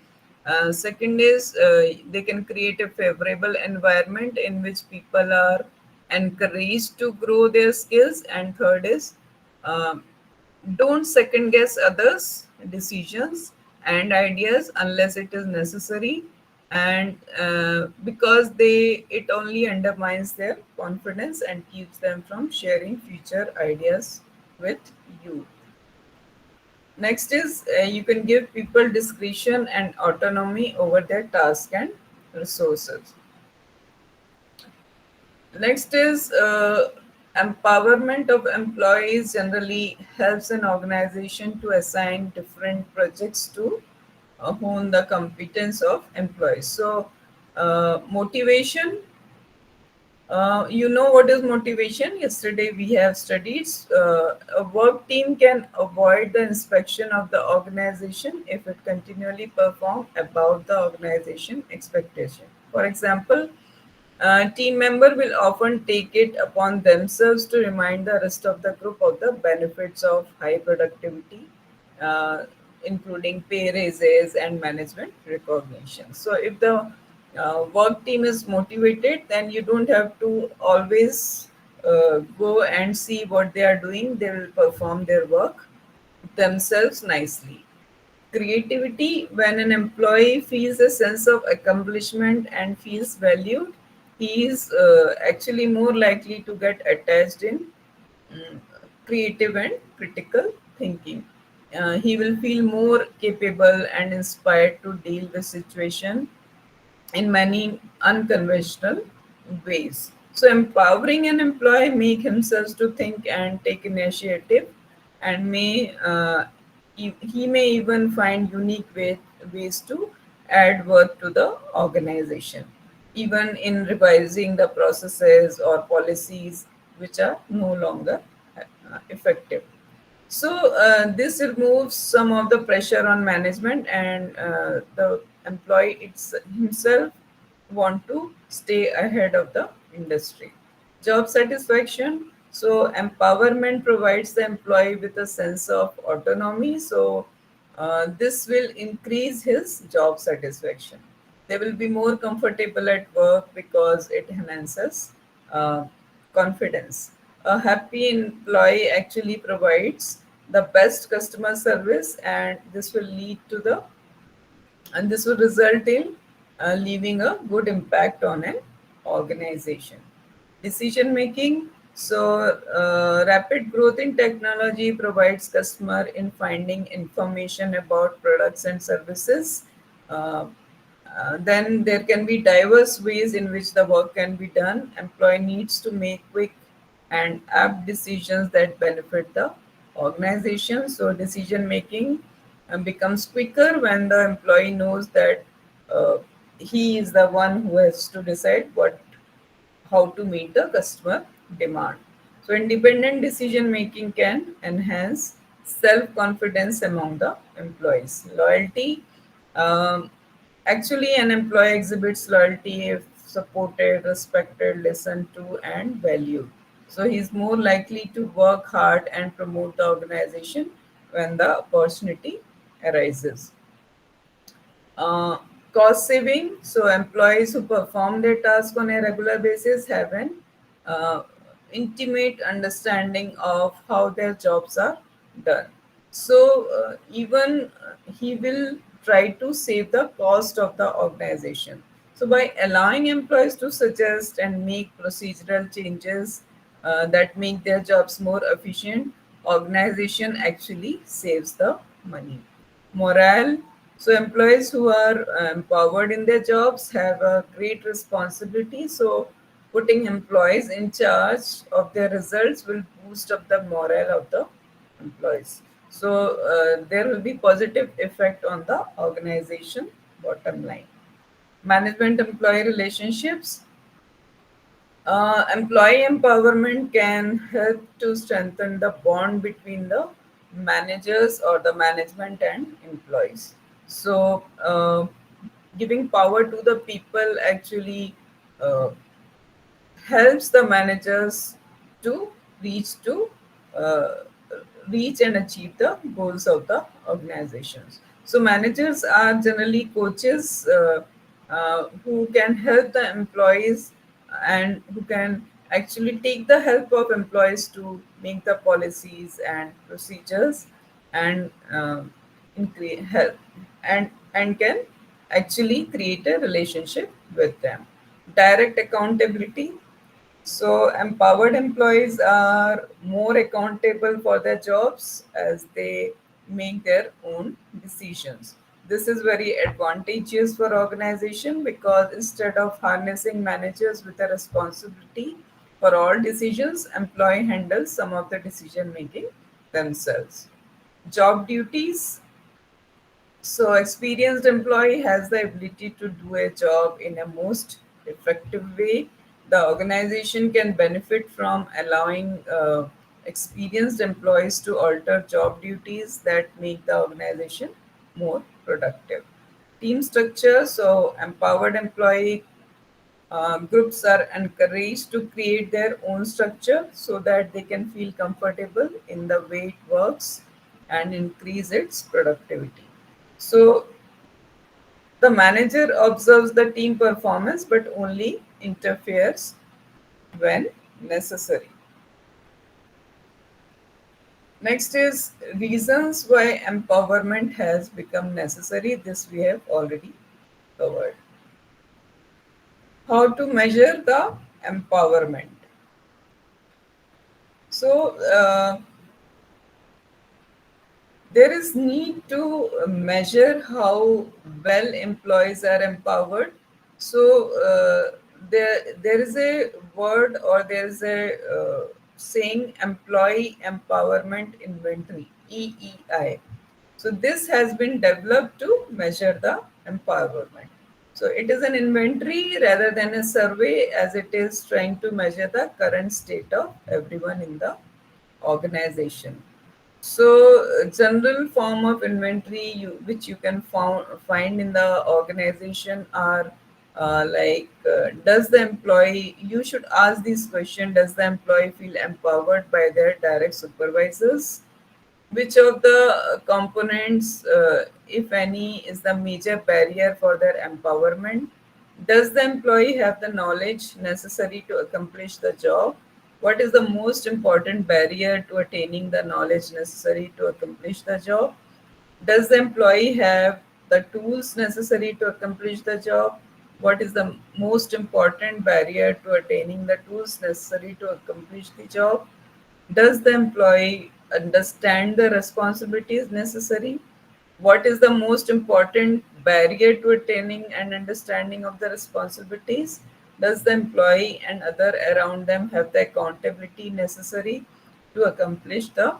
Second is they can create a favorable environment in which people are encouraged to grow their skills. And third is um, don't second guess others' decisions and ideas unless it is necessary, and because it only undermines their confidence and keeps them from sharing future ideas with you. Next is you can give people discretion and autonomy over their task and resources. Next is empowerment of employees generally helps an organization to assign different projects to hone the competence of employees. So, motivation, you know what is motivation? Yesterday we have studied a work team can avoid the inspection of the organization if it continually perform above the organization expectation. For example, team member will often take it upon themselves to remind the rest of the group of the benefits of high productivity. Uh, including pay raises and management recognition. So if the work team is motivated, then you don't have to always go and see what they are doing. They will perform their work themselves nicely. Creativity: when an employee feels a sense of accomplishment and feels valued, he is actually more likely to get attached in mm, creative and critical thinking. He will feel more capable and inspired to deal with situation in many unconventional ways. So empowering an employee make himself to think and take initiative, and he may even find unique ways to add worth to the organization, even in revising the processes or policies which are no longer effective. So this removes some of the pressure on management, and the employee himself want to stay ahead of the industry. Job satisfaction. So empowerment provides the employee with a sense of autonomy. So this will increase his job satisfaction. They will be more comfortable at work because it enhances uh, confidence. A happy employee actually provides the best customer service, and this will result in leaving a good impact on an organization. Decision making. So rapid growth in technology provides customer in finding information about products and services. uh, then there can be diverse ways in which the work can be done. Employee needs to make quick and apt decisions that benefit the organization. So decision making becomes quicker when the employee knows that uh, he is the one who has to decide what how to meet the customer demand. So independent decision making can enhance self confidence among the employees. Loyalty. um, Actually, an employee exhibits loyalty if supported, respected, listened to, and valued. So he's more likely to work hard and promote the organization when the opportunity arises. Uh, Cost saving. So employees who perform their task on a regular basis have an uh, intimate understanding of how their jobs are done. So even he will try to save the cost of the organization. So by allowing employees to suggest and make procedural changes that make their jobs more efficient, organization actually saves the money. Morale. So employees who are empowered in their jobs have a great responsibility. So putting employees in charge of their results will boost up the morale of the employees. So there will be positive effect on the organization bottom line. Management employee relationships. Employee empowerment can help to strengthen the bond between the managers or the management and employees. So, giving power to the people actually uh, helps the managers to reach to uh, reach and achieve the goals of the organizations. So managers are generally coaches who can help the employees and who can actually take the help of employees to make the policies and procedures and help and can actually create a relationship with them. Direct accountability. So, empowered employees are more accountable for their jobs as they make their own decisions. This is very advantageous for organization because instead of harnessing managers with a responsibility for all decisions, employee handles some of the decision making themselves. Job duties. So, experienced employee has the ability to do a job in a most effective way. The organization can benefit from allowing experienced employees to alter job duties that make the organization more productive. Team structure. So, empowered employee groups are encouraged to create their own structure so that they can feel comfortable in the way it works. and increase its productivity. So the manager observes the team performance but only interferes when necessary. Next is reasons why empowerment has become necessary. This we have already covered. How to measure the empowerment? So there is need to measure how well employees are empowered. So there is a word, or there is a saying, employee empowerment inventory, EEI. So this has been developed to measure the empowerment. So it is an inventory rather than a survey, as it is trying to measure the current state of everyone in the organization. So, general form of inventory which you can find in the organization are does the employee, you should ask this question, does the employee feel empowered by their direct supervisors? Which of the components, if any, is the major barrier for their empowerment? Does the employee have the knowledge necessary to accomplish the job? What is the most important barrier to attaining the knowledge necessary to accomplish the job? Does the employee have the tools necessary to accomplish the job? What is the most important barrier to attaining the tools necessary to accomplish the job? Does the employee understand the responsibilities necessary? What is the most important barrier to attaining and understanding of the responsibilities? Does the employee and other around them have the accountability necessary to accomplish the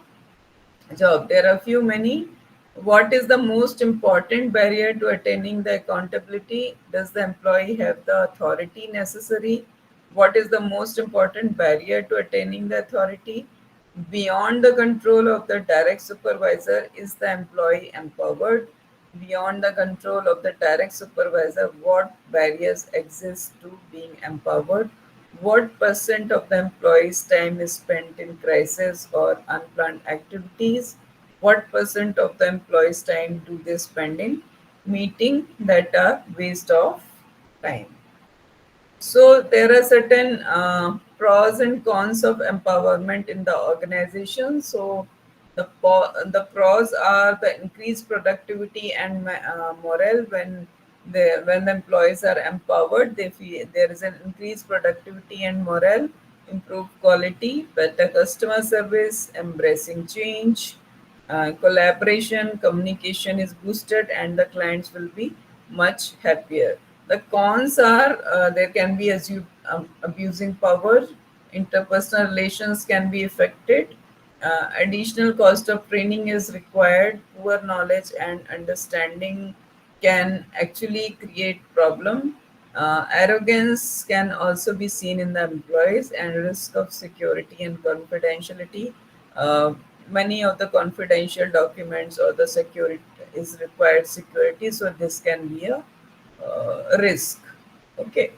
job? There are few many. What is the most important barrier to attaining the accountability? Does the employee have the authority necessary? What is the most important barrier to attaining the authority? Beyond the control of the direct supervisor, is the employee empowered? Beyond the control of the direct supervisor, what barriers exist to being empowered? What percent of the employees' time is spent in crisis or unplanned activities? What percent of the employees' time do they spend in meeting that are waste of time? So there are certain pros and cons of empowerment in the organization. So the pros are the increased productivity and morale. When the employees are empowered, they feel there is an increased productivity and morale, improved quality, better customer service, embracing change, collaboration, communication is boosted, and the clients will be much happier. The cons are there can be abusing power, interpersonal relations can be affected, additional cost of training is required, poor knowledge and understanding can actually create problem. Arrogance can also be seen in the employees, and risk of security and confidentiality. Uh, Many of the confidential documents or the security is required security, so this can be a risk. Okay.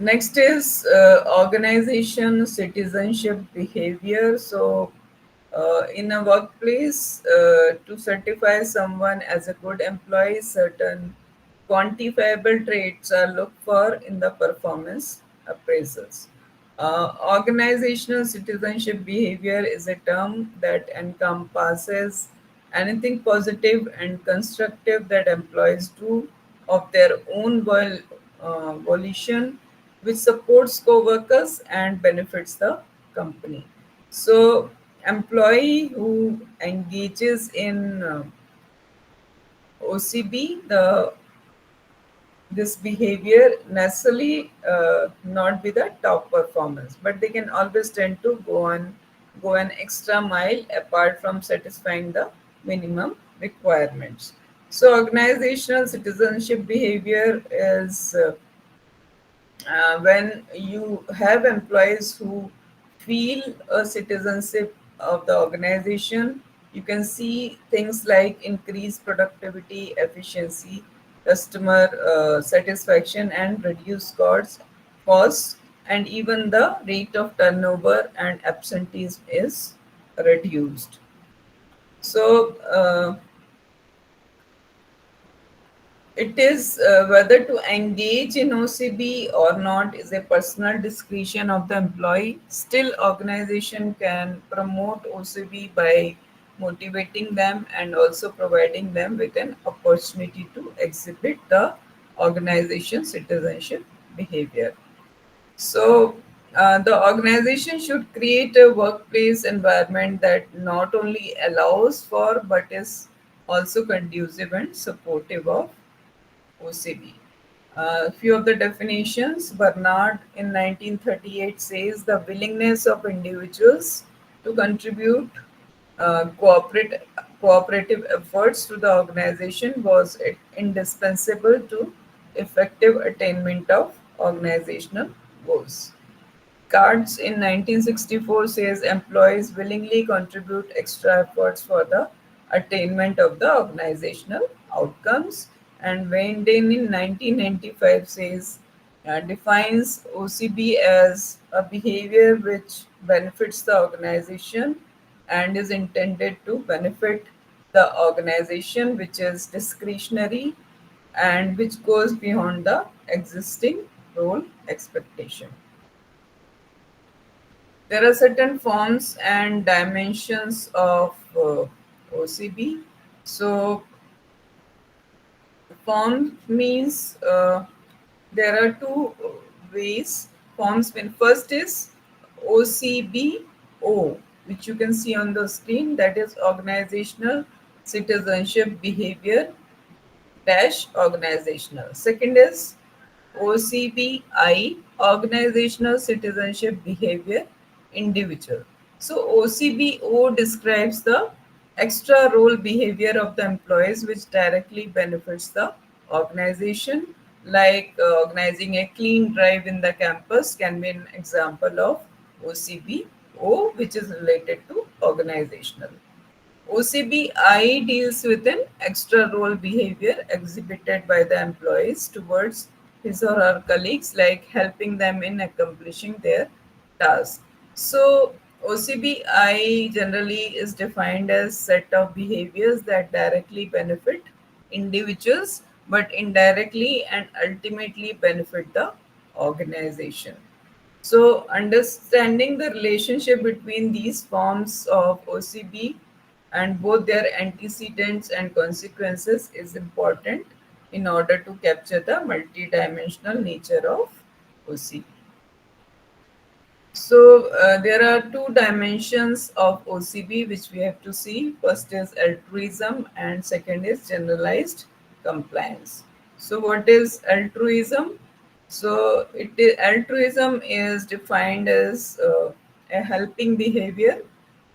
Next is organization citizenship behavior. So, in a workplace, to certify someone as a good employee, certain quantifiable traits are looked for in the performance appraisals. Organizational citizenship behavior is a term that encompasses anything positive and constructive that employees do of their own volition, which supports co-workers and benefits the company. So, employee who engages in OCB, the this behavior necessarily not be the top performance, but they can always tend to go an extra mile apart from satisfying the minimum requirements. So organizational citizenship behavior is when you have employees who feel a citizenship of the organization, you can see things like increased productivity, efficiency, customer satisfaction, and reduced costs, and even the rate of turnover and absenteeism is reduced. So, it is whether to engage in OCB or not is a personal discretion of the employee. Still, organization can promote OCB by motivating them and also providing them with an opportunity to exhibit the organization citizenship behavior. So, the organization should create a workplace environment that not only allows for but is also conducive and supportive of OCB. A few of the definitions: Bernard in 1938 says the willingness of individuals to contribute cooperative efforts to the organization was indispensable to effective attainment of organizational goals. Cards in 1964 says employees willingly contribute extra efforts for the attainment of the organizational outcomes. And Wayne in 1995 says defines OCB as a behavior which benefits the organization and is intended to benefit the organization, which is discretionary and which goes beyond the existing role expectation. There are certain forms and dimensions of OCB. So, form means there are two ways. Forms mean first is OCBO, which you can see on the screen, that is organizational citizenship behavior dash organizational. Second is OCBI, Organizational Citizenship Behavior Individual. So OCBO describes the extra role behavior of the employees which directly benefits the organization, like organizing a clean drive in the campus can be an example of OCBO, which is related to organizational. OCBI deals with an extra role behavior exhibited by the employees towards his or her colleagues, like helping them in accomplishing their task. So, OCBI generally is defined as set of behaviors that directly benefit individuals but indirectly and ultimately benefit the organization. So, understanding the relationship between these forms of OCB and both their antecedents and consequences is important in order to capture the multidimensional nature of OCB. So, there are two dimensions of OCB which we have to see. First is altruism, and second is generalized compliance. So, what is altruism? So, altruism is defined as a helping behavior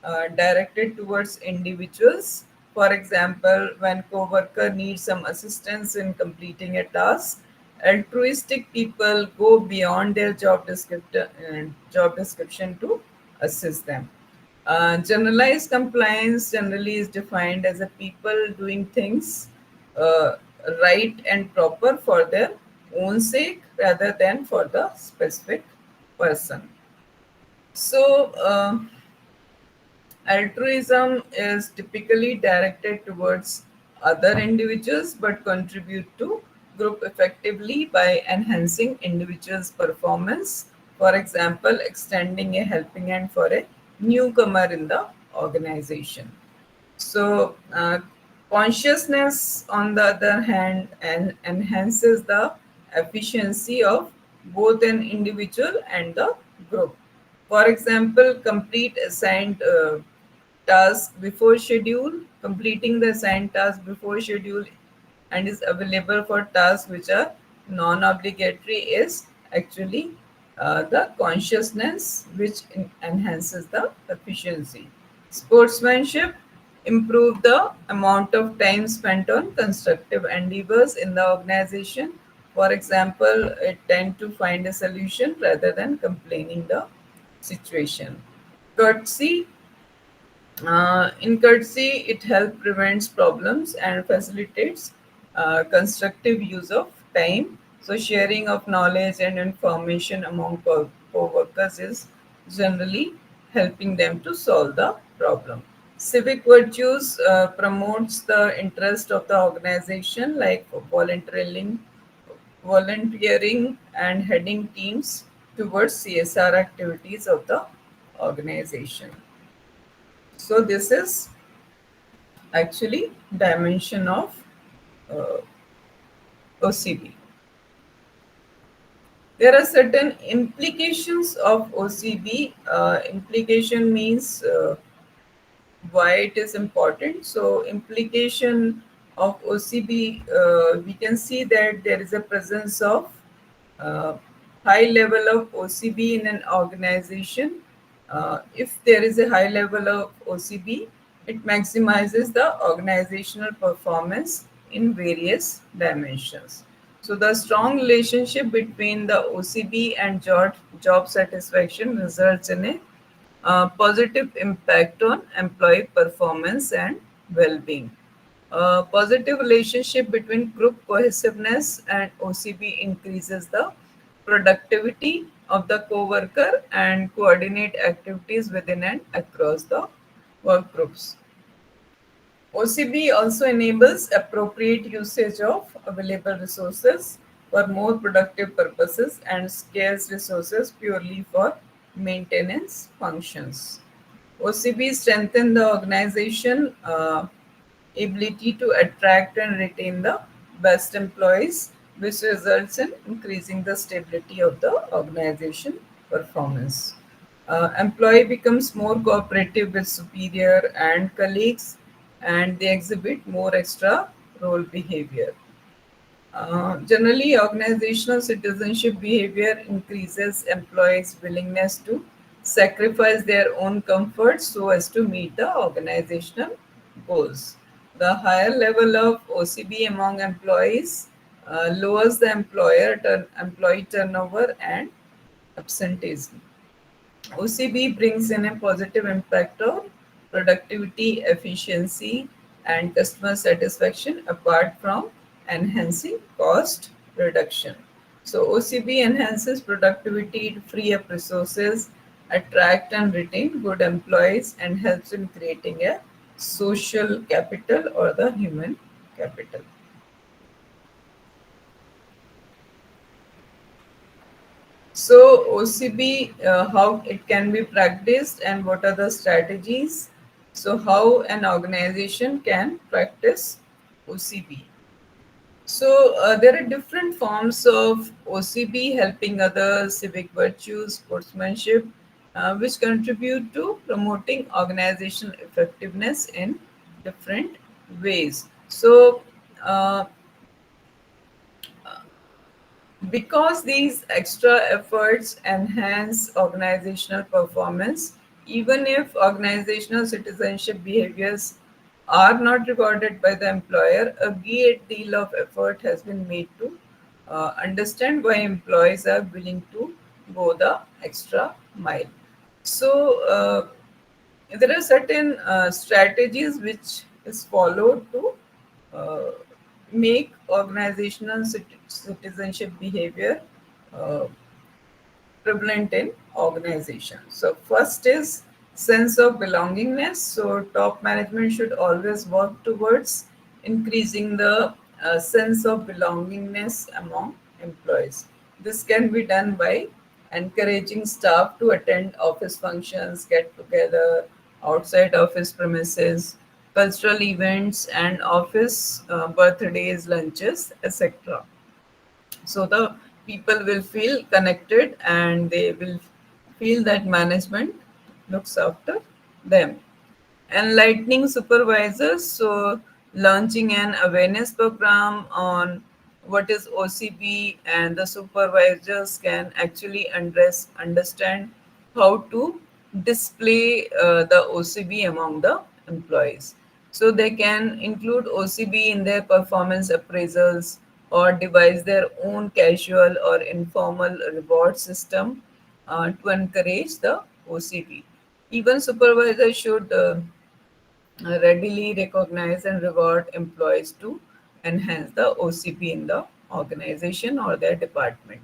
directed towards individuals. For example, when coworker needs some assistance in completing a task, altruistic people go beyond their job description to assist them. Generalized compliance generally is defined as a people doing things uh, right and proper for their own sake rather than for the specific person. So, altruism is typically directed towards other individuals but contribute to group effectively by enhancing individuals' performance. For example, extending a helping hand for a newcomer in the organization. So, consciousness, on the other hand, enhances the efficiency of both an individual and the group. For example, complete assigned task before schedule, completing the assigned task before schedule and is available for tasks which are non-obligatory is actually the consciousness which enhances the efficiency. Sportsmanship improve the amount of time spent on constructive endeavors in the organization. For example, it tend to find a solution rather than complaining the situation. Courtesy, in courtesy, it helps prevents problems and facilitates constructive use of time. So, sharing of knowledge and information among co-workers is generally helping them to solve the problem. Civic virtues promotes the interest of the organization, like volunteering and heading teams towards CSR activities of the organization. So this is actually dimension of uh, OCB. There are certain implications of OCB. Implication means why it is important. So, implication of OCB, we can see that there is a presence of uh, high level of OCB in an organization. If there is a high level of OCB, it maximizes the organizational performance in various dimensions. So, the strong relationship between the OCB and job satisfaction results in a positive impact on employee performance and well-being. Positive relationship between group cohesiveness and OCB increases the productivity of the co-worker and coordinate activities within and across the work groups. OCB also enables appropriate usage of available resources for more productive purposes and scarce resources purely for maintenance functions. OCB strengthen the organization ability to attract and retain the best employees, which results in increasing the stability of the organization performance. Employee becomes more cooperative with superior and colleagues, and they exhibit more extra role behavior. Generally, organizational citizenship behavior increases employees' willingness to sacrifice their own comfort so as to meet the organizational goals. The higher level of OCB among employees lowers the employee turnover and absenteeism. OCB brings in a positive impact of productivity, efficiency, and customer satisfaction apart from enhancing cost reduction. So, OCB enhances productivity to free up resources, attract and retain good employees, and helps in creating a social capital or the human capital. So, OCB, how it can be practiced and what are the strategies? So, how an organization can practice OCB? So, there are different forms of OCB helping others, civic virtues, sportsmanship, which contribute to promoting organizational effectiveness in different ways. So, uh, because these extra efforts enhance organizational performance, even if organizational citizenship behaviors are not rewarded by the employer, a great deal of effort has been made to understand why employees are willing to go the extra mile. So, there are certain strategies which is followed to uh, make organizational citizenship behavior uh, prevalent in organizations. So first is sense of belongingness. So top management should always work towards increasing the sense of belongingness among employees. This can be done by encouraging staff to attend office functions, get together outside office premises, cultural events, and office birthdays, lunches, etc. So the people will feel connected and they will feel that management looks after them. Enlightening supervisors, so launching an awareness program on what is OCB, and the supervisors can actually understand how to display the OCB among the employees. So they can include OCB in their performance appraisals or devise their own casual or informal reward system to encourage the OCB. Even supervisors should readily recognize and reward employees to enhance the OCP in the organization or their department.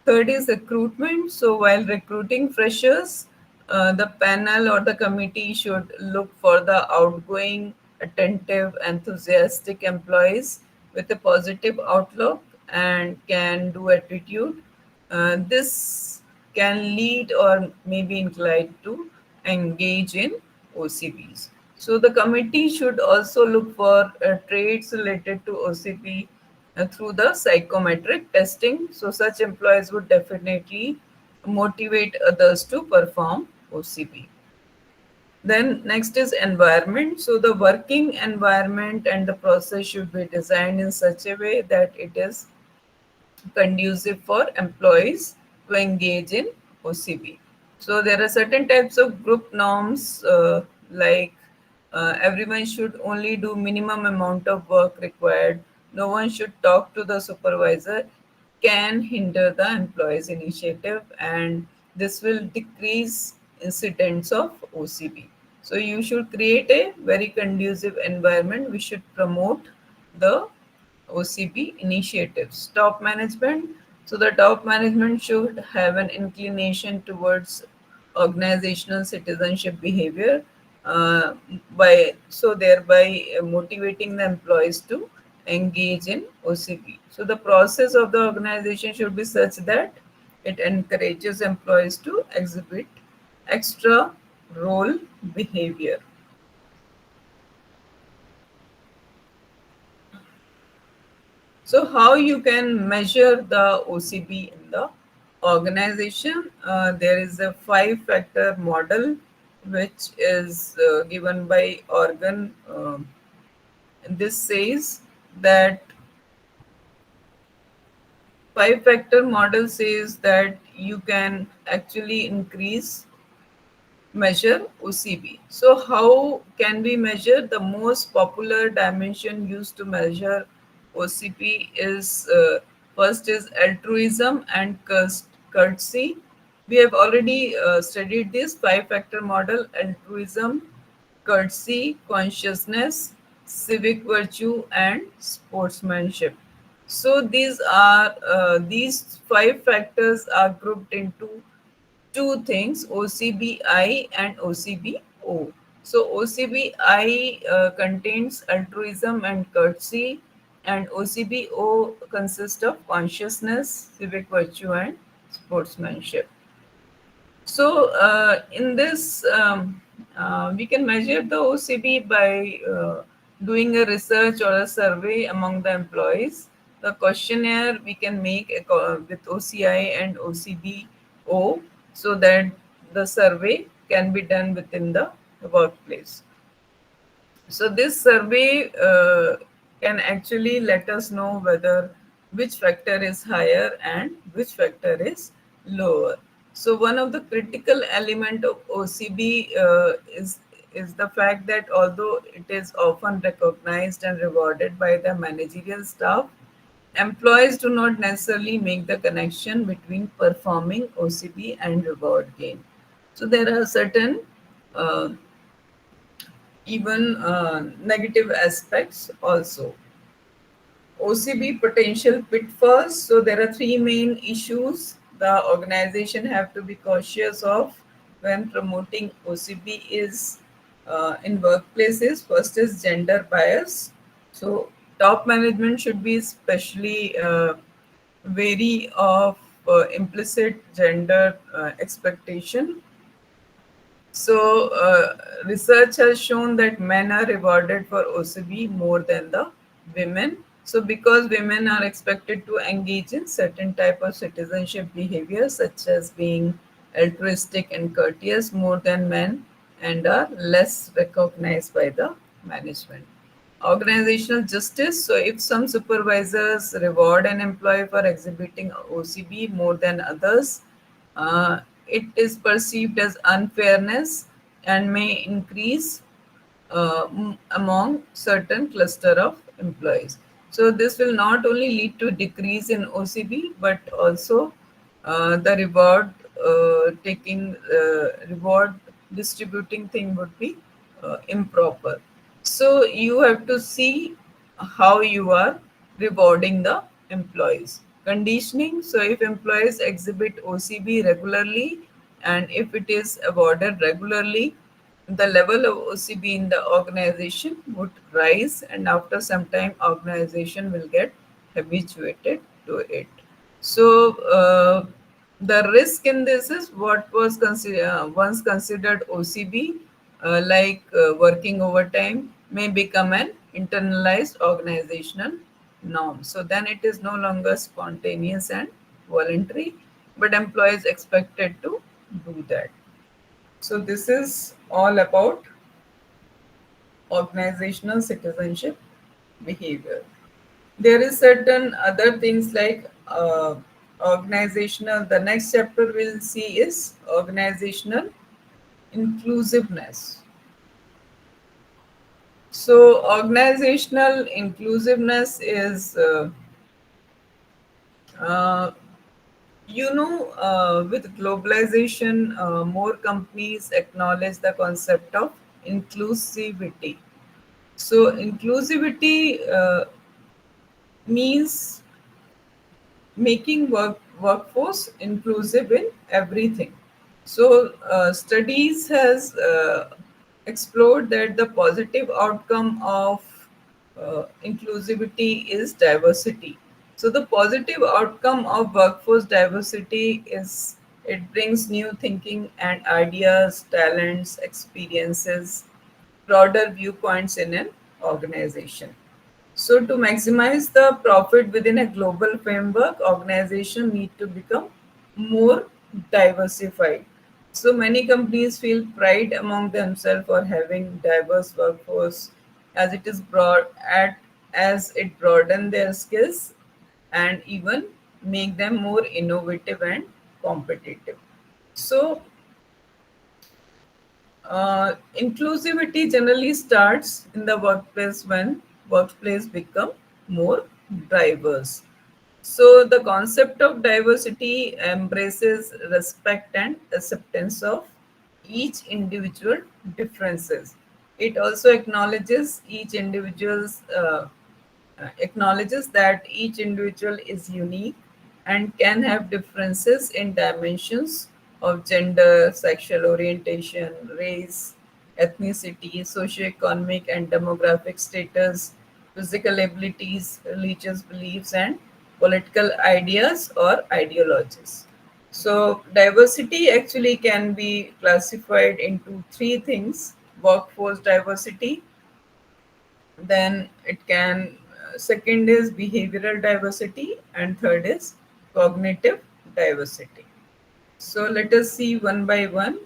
Third is recruitment. So while recruiting freshers, The panel or the committee should look for the outgoing, attentive, enthusiastic employees with a positive outlook and can do attitude. This can lead or maybe inclined to engage in OCBs. So the committee should also look for traits related to OCB through the psychometric testing. So such employees would definitely motivate others to perform OCB. Then next is environment. So the working environment and the process should be designed in such a way that it is conducive for employees to engage in OCB. So there are certain types of group norms like everyone should only do minimum amount of work required. No one should talk to the supervisor, can hinder the employee's initiative, and this will decrease incidents of OCB. So you should create a very conducive environment. We should promote the OCB initiatives. Top management. So the top management should have an inclination towards organizational citizenship behavior by so thereby motivating the employees to engage in OCB. So the process of the organization should be such that it encourages employees to exhibit extra role behavior. So, how you can measure the OCB in the organization? There is a five-factor model which is given by organ. This says that five-factor model says that you can actually increase measure OCB. So, how can we measure? The most popular dimension used to measure OCB is first is altruism and courtesy. We have already studied this five-factor model: altruism, courtesy, consciousness, civic virtue, and sportsmanship. So these five factors are grouped into two things: OCBI and OCBO. So OCBI contains altruism and courtesy, and OCBO consists of consciousness, civic virtue, and sportsmanship. So, in this, we can measure the OCB by doing a research or a survey among the employees. The questionnaire we can make with OCI and OCBO so that the survey can be done within the workplace. So this survey can actually let us know whether which factor is higher and which factor is lower. So one of the critical element of OCB is the fact that although it is often recognized and rewarded by the managerial staff, employees do not necessarily make the connection between performing OCB and reward gain. So there are certain uh, even negative aspects also. OCB potential pitfalls. So there are three main issues the organization have to be cautious of when promoting OCB is in workplaces. First is gender bias. So top management should be especially wary of implicit gender expectation. So, research has shown that men are rewarded for OCB more than the women. So, because women are expected to engage in certain type of citizenship behavior, such as being altruistic and courteous more than men, and are less recognized by the management. Organizational justice. So, if some supervisors reward an employee for exhibiting OCB more than others, it is perceived as unfairness and may increase among certain cluster of employees. So this will not only lead to decrease in OCB, but also the reward distributing thing would be improper. So you have to see how you are rewarding the employees. Conditioning. So if employees exhibit OCB regularly, and if it is avoided regularly, the level of OCB in the organization would rise, and after some time, organization will get habituated to it. So the risk in this is what was once considered OCB, working overtime, may become an internalized organizational norm. So then it is no longer spontaneous and voluntary, but employees expected to do that. So this is all about organizational citizenship behavior. There is certain other things like organizational. The next chapter we'll see is organizational inclusiveness. So organizational inclusiveness is uh, with globalization, more companies acknowledge the concept of inclusivity. So inclusivity means making workforce inclusive in everything. So studies has explored that the positive outcome of inclusivity is diversity. So the positive outcome of workforce diversity is it brings new thinking and ideas, talents, experiences, broader viewpoints in an organization. So to maximize the profit within a global framework, organizations need to become more diversified. So many companies feel pride among themselves for having diverse workforce as it is broad at as it broaden their skills and even make them more innovative and competitive. So inclusivity generally starts in the workplace when workplace become more diverse. So the concept of diversity embraces respect and acceptance of each individual differences. It also acknowledges that each individual is unique and can have differences in dimensions of gender, sexual orientation, race, ethnicity, socioeconomic and demographic status, physical abilities, religious beliefs, and political ideas or ideologies. So, diversity actually can be classified into three things: workforce diversity, then it can second is behavioral diversity, and third is cognitive diversity. So let us see one by one.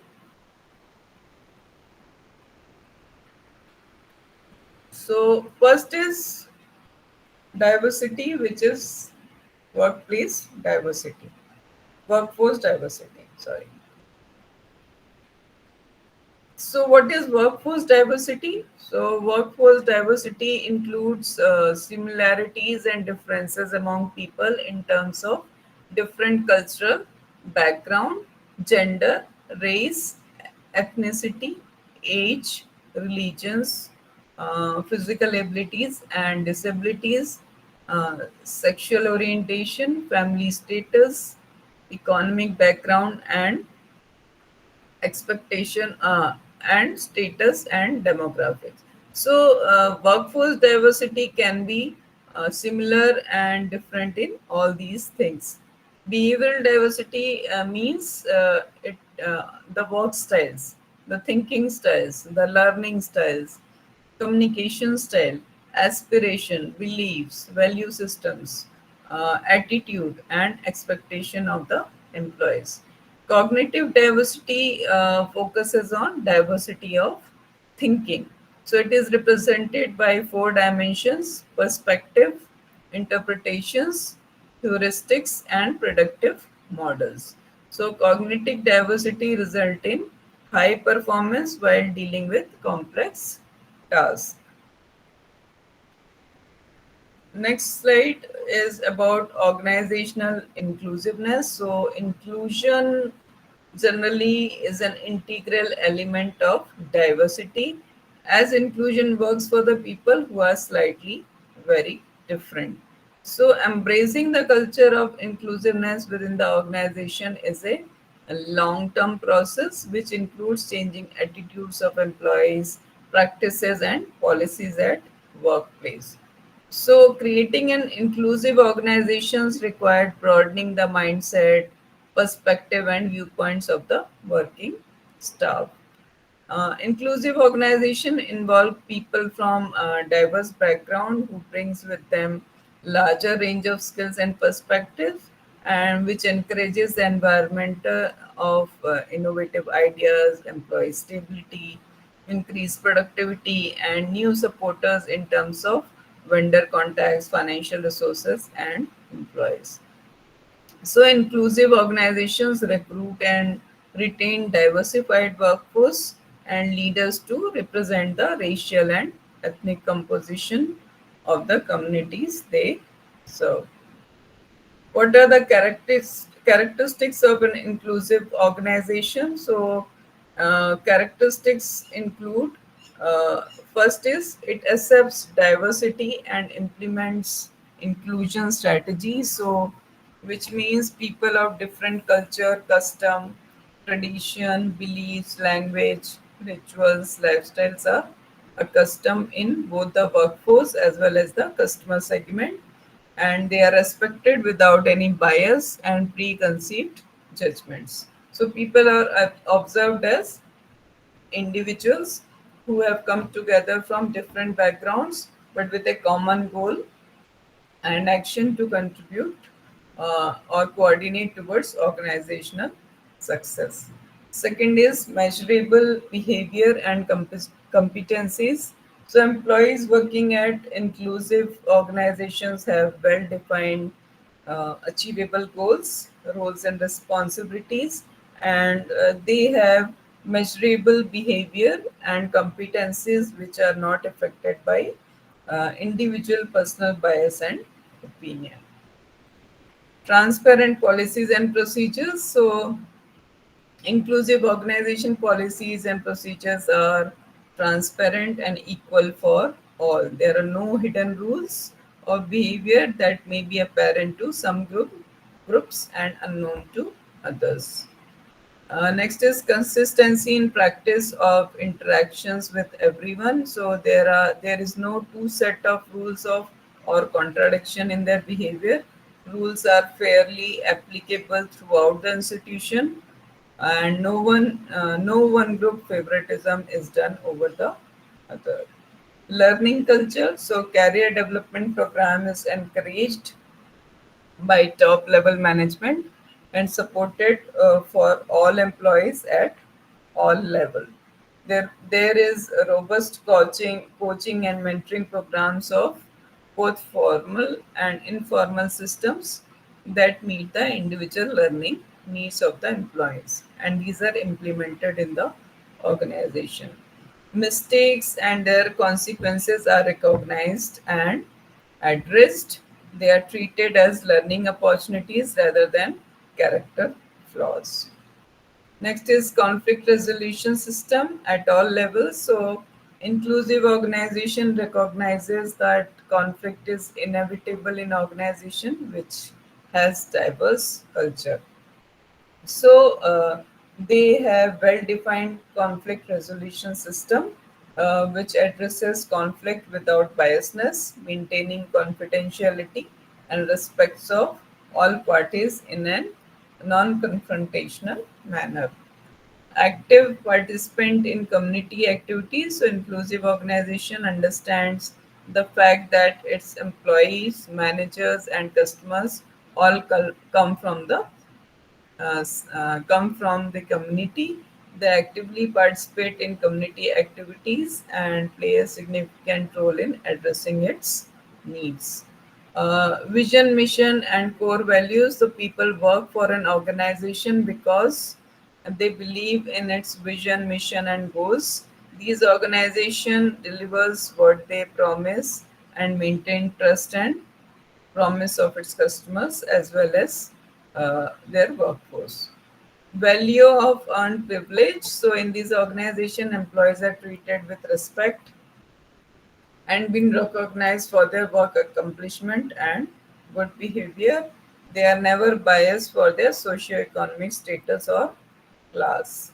So first is diversity, which is workplace diversity, workforce diversity, sorry. So, what is workforce diversity? So, workforce diversity includes similarities and differences among people in terms of different cultural background, gender, race, ethnicity, age, religions, physical abilities and disabilities, sexual orientation, family status, economic background, and expectation and status and demographics. So, workforce diversity can be similar and different in all these things. Behavioral diversity means the work styles, the thinking styles, the learning styles, communication style, aspiration, beliefs, value systems, attitude, and expectation of the employees. Cognitive diversity focuses on diversity of thinking. So it is represented by four dimensions: perspective, interpretations, heuristics, and predictive models. So cognitive diversity result in high performance while dealing with complex tasks. Next slide is about organizational inclusiveness. So, inclusion generally is an integral element of diversity, as inclusion works for the people who are slightly very different. So, embracing the culture of inclusiveness within the organization is a a long-term process which includes changing attitudes of employees, practices, and policies at workplace. So, creating an inclusive organizations required broadening the mindset, perspective, and viewpoints of the working staff. Inclusive organization involve people from diverse background who brings with them larger range of skills and perspectives, and which encourages the environment of innovative ideas, employee stability, increased productivity, and new supporters in terms of vendor contacts, financial resources, and employees. So, inclusive organizations recruit and retain diversified workforce and leaders to represent the racial and ethnic composition of the communities they serve. What are the characteristics of an inclusive organization? So, characteristics include uh, first is it accepts diversity and implements inclusion strategies. So, which means people of different culture, custom, tradition, beliefs, language, rituals, lifestyles are accustomed in both the workforce as well as the customer segment, and they are respected without any bias and preconceived judgments. So people are observed as individuals who have come together from different backgrounds but with a common goal and action to contribute or coordinate towards organizational success. Second is measurable behavior and competencies. So, employees working at inclusive organizations have well defined achievable goals, roles, and responsibilities, and they have measurable behavior and competencies which are not affected by individual personal bias and opinion. Transparent policies and procedures. So, inclusive organization policies and procedures are transparent and equal for all. There are no hidden rules of behavior that may be apparent to some groups and unknown to others. Next is consistency in practice of interactions with everyone. So there is no two set of rules of or contradiction in their behavior. Rules are fairly applicable throughout the institution, and no one group favoritism is done over the other. Learning culture. So career development program is encouraged by top level management and supported for all employees at all level. There is a robust coaching and mentoring programs of both formal and informal systems that meet the individual learning needs of the employees, and these are implemented in the organization. Mistakes and their consequences are recognized and addressed. They are treated as learning opportunities rather than character flaws. Next is conflict resolution system at all levels. So, inclusive organization recognizes that conflict is inevitable in organization which has diverse culture. So they have well-defined conflict resolution system which addresses conflict without biasness, maintaining confidentiality and respects of all parties in a non-confrontational manner. Active participant in community activities. So inclusive organization understands the fact that its employees, managers, and customers all come from the come from the community. They actively participate in community activities and play a significant role in addressing its needs. Vision, mission, and core values. The people work for an organization because they believe in its vision, mission, and goals. These organization delivers what they promise and maintain trust and promise of its customers as well as their workforce. Value of earned privilege. So, in this organization, employees are treated with respect and being recognized for their work accomplishment and good behavior. They are never biased for their socioeconomic status or class.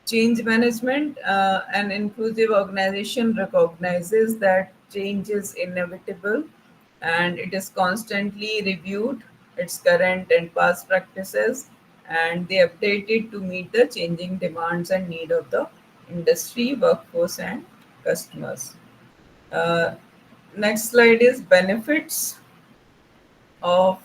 Change management, an inclusive organization recognizes that change is inevitable and it is constantly reviewed, its current and past practices, and they update it to meet the changing demands and need of the industry, workforce, and customers. Uh, Next slide is benefits of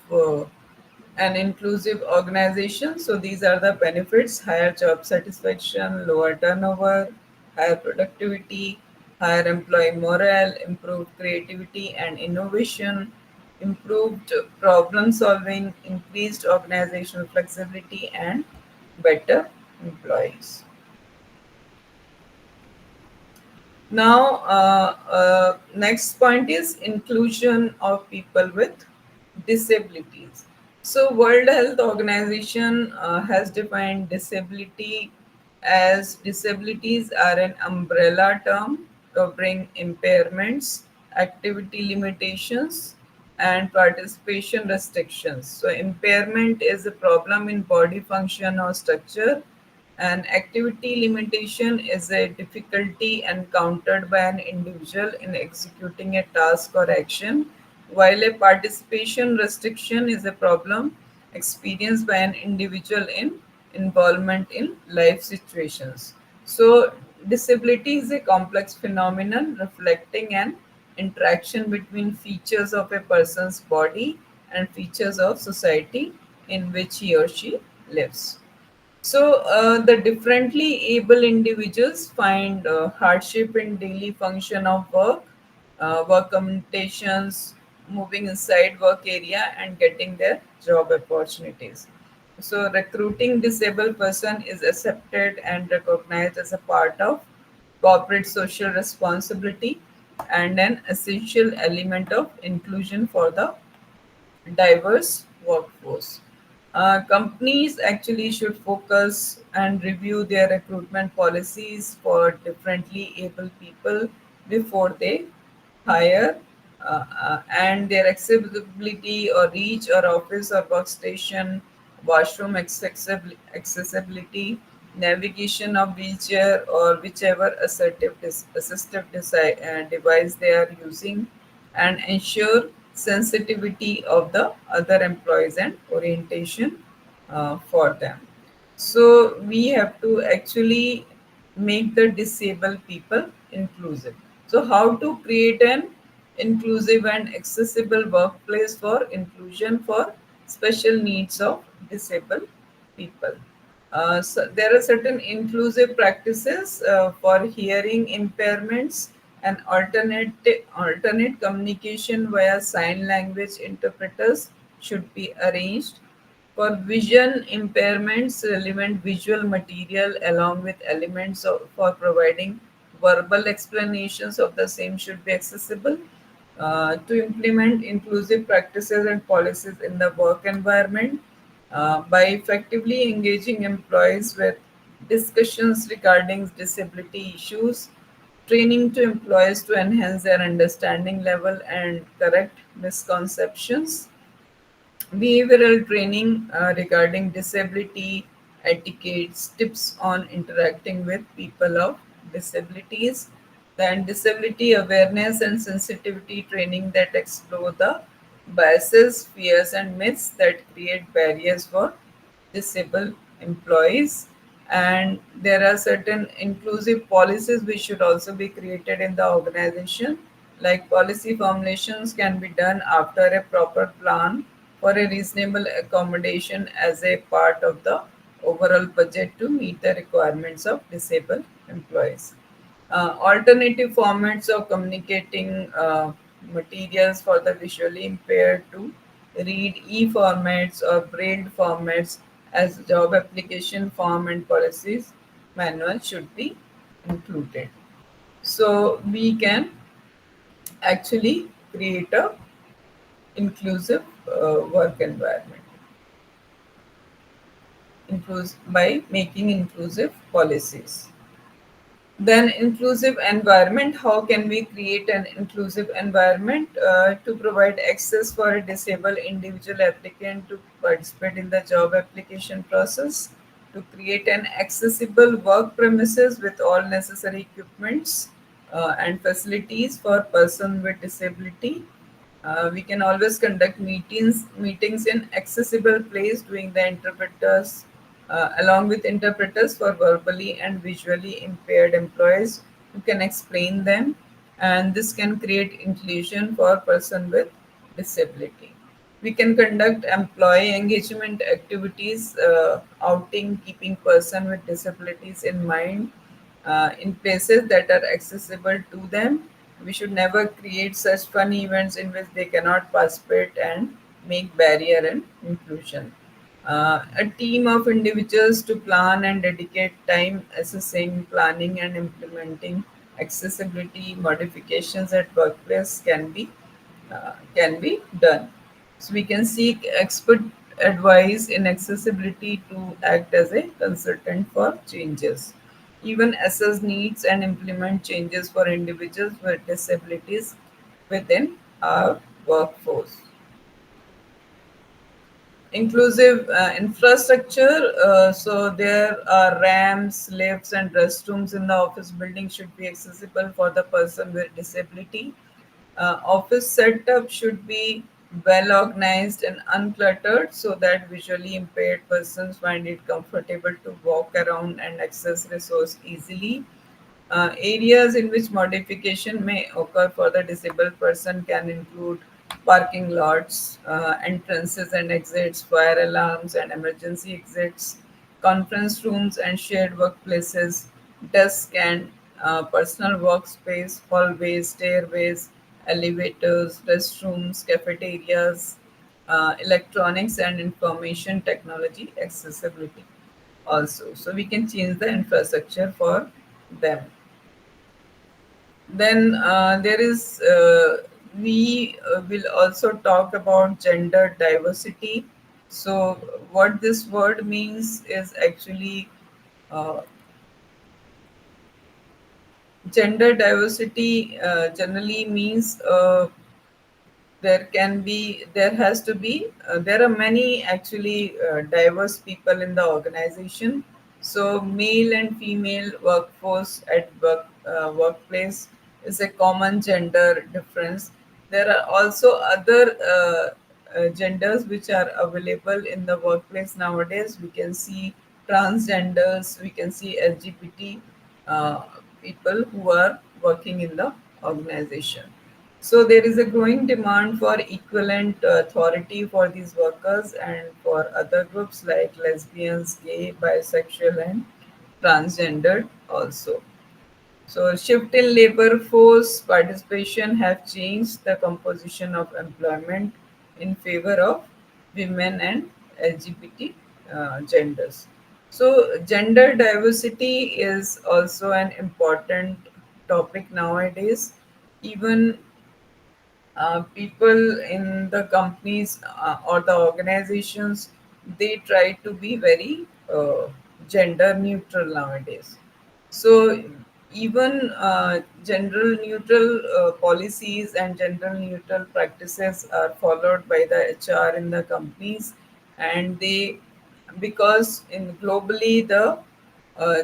an inclusive organization. So these are the benefits: higher job satisfaction, lower turnover, higher productivity, higher employee morale, improved creativity and innovation, improved problem solving, increased organizational flexibility, and better employees. Now, next point is inclusion of people with disabilities. So, World Health Organization has defined disability as disabilities are an umbrella term covering impairments, activity limitations, and participation restrictions. So, impairment is a problem in body function or structure. An activity limitation is a difficulty encountered by an individual in executing a task or action, while a participation restriction is a problem experienced by an individual in involvement in life situations. So, disability is a complex phenomenon reflecting an interaction between features of a person's body and features of society in which he or she lives. So, the differently able individuals find hardship in daily function of work, work communications, moving inside work area, and getting their job opportunities. So, recruiting disabled person is accepted and recognized as a part of corporate social responsibility and an essential element of inclusion for the diverse workforce. Companies actually should focus and review their recruitment policies for differently able people before they hire, and their accessibility or reach or office or workstation, washroom accessibility, navigation of wheelchair or whichever assistive device they are using, and ensure sensitivity of the other employees and orientation for them. So we have to actually make the disabled people inclusive. So how to create an inclusive and accessible workplace for inclusion for special needs of disabled people. So there are certain inclusive practices for hearing impairments and alternate communication via sign language interpreters should be arranged. For vision impairments, relevant visual material along with elements for providing verbal explanations of the same should be accessible. To implement inclusive practices and policies in the work environment, by effectively engaging employees with discussions regarding disability issues, training to employees to enhance their understanding level and correct misconceptions, behavioral training regarding disability etiquettes, tips on interacting with people of disabilities, then disability awareness and sensitivity training that explore the biases, fears, and myths that create barriers for disabled employees. And there are certain inclusive policies which should also be created in the organization. Like policy formulations can be done after a proper plan for a reasonable accommodation as a part of the overall budget to meet the requirements of disabled employees. Alternative formats of communicating materials for the visually impaired to read e-formats or braille formats as job application form and policies manual should be included. So we can actually create a inclusive work environment by making inclusive policies. Then inclusive environment. How can we create an inclusive environment to provide access for a disabled individual applicant to participate in the job application process, to create an accessible work premises with all necessary equipments and facilities for person with disability. We can always conduct meetings in accessible place doing the interpreters along with interpreters for verbally and visually impaired employees who can explain them, and this can create inclusion for person with disability. We can conduct employee engagement activities, outing, keeping person with disabilities in mind in places that are accessible to them. We should never create such fun events in which they cannot participate and make barrier and inclusion. A team of individuals to plan and dedicate time assessing, planning, and implementing accessibility modifications at workplace can be done. So we can seek expert advice in accessibility to act as a consultant for changes. Even assess needs and implement changes for individuals with disabilities within our workforce. Inclusive infrastructure. So there are ramps, lifts, and restrooms in the office building should be accessible for the person with disability. Office setup should be well organized and uncluttered so that visually impaired persons find it comfortable to walk around and access resource easily. Areas in which modification may occur for the disabled person can include parking lots, entrances and exits, fire alarms and emergency exits, conference rooms and shared workplaces, desk and personal workspace, hallways, stairways, elevators, restrooms, cafeterias, electronics and information technology accessibility also. So we can change the infrastructure for them. Then there is we will also talk about gender diversity. So what this word means is actually uh, gender diversity generally means there has to be there are many actually diverse people in the organization. So male and female workforce at workplace is a common gender difference. There are also other genders which are available in the workplace nowadays. We can see transgenders, we can see LGBT uh, people who are working in the organization. So there is a growing demand for equivalent authority for these workers and for other groups like lesbians, gay, bisexual, and transgender also. So shift in labor force participation have changed the composition of employment in favor of women and LGBT genders. So gender diversity is also an important topic nowadays. Even people in the companies or the organizations, they try to be very gender neutral nowadays. So even general neutral policies and general neutral practices are followed by the HR in the companies, and they, because in globally the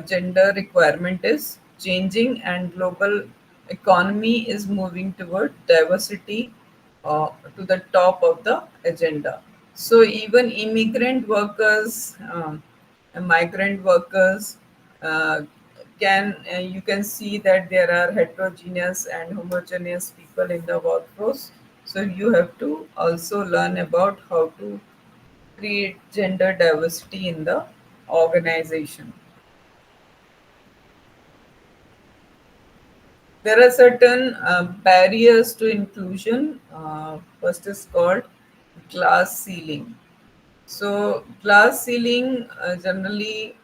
gender requirement is changing and global economy is moving toward diversity to the top of the agenda. So even immigrant workers and migrant workers uh, can you can see that there are heterogeneous and homogeneous people in the workforce. So you have to also learn about how to create gender diversity in the organization. There are certain barriers to inclusion. First is called glass ceiling. So, glass ceiling generally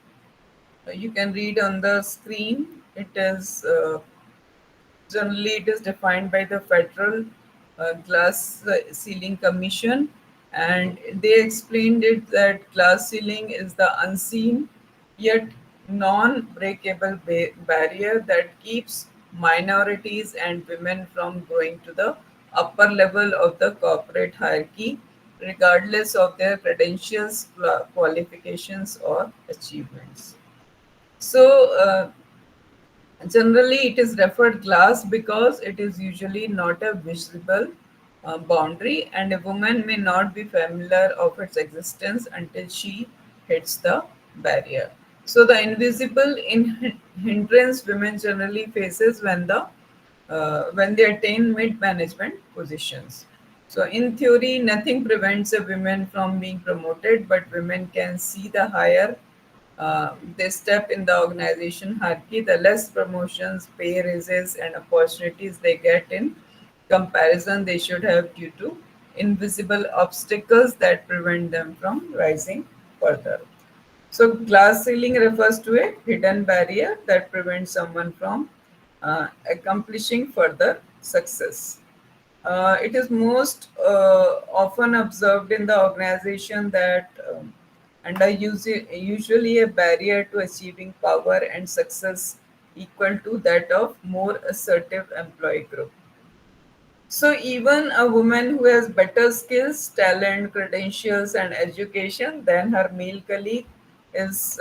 you can read on the screen. It is defined by the Federal Glass Ceiling Commission, and they explained it that glass ceiling is the unseen yet non-breakable barrier that keeps minorities and women from going to the upper level of the corporate hierarchy, regardless of their credentials, qualifications, or achievements. So, generally, it is referred glass because it is usually not a visible boundary, and a woman may not be familiar of its existence until she hits the barrier. So, the invisible hindrance women generally faces when they attain mid-management positions. So, in theory, nothing prevents a woman from being promoted, but women can see the higher they step in the organization hierarchy, the less promotions, pay raises, and opportunities they get in comparison they should have due to invisible obstacles that prevent them from rising further. So, glass ceiling refers to a hidden barrier that prevents someone from accomplishing further success. It is most often observed in the organization that and are usually a barrier to achieving power and success equal to that of more assertive employee group. So even a woman who has better skills, talent, credentials, and education than her male colleague is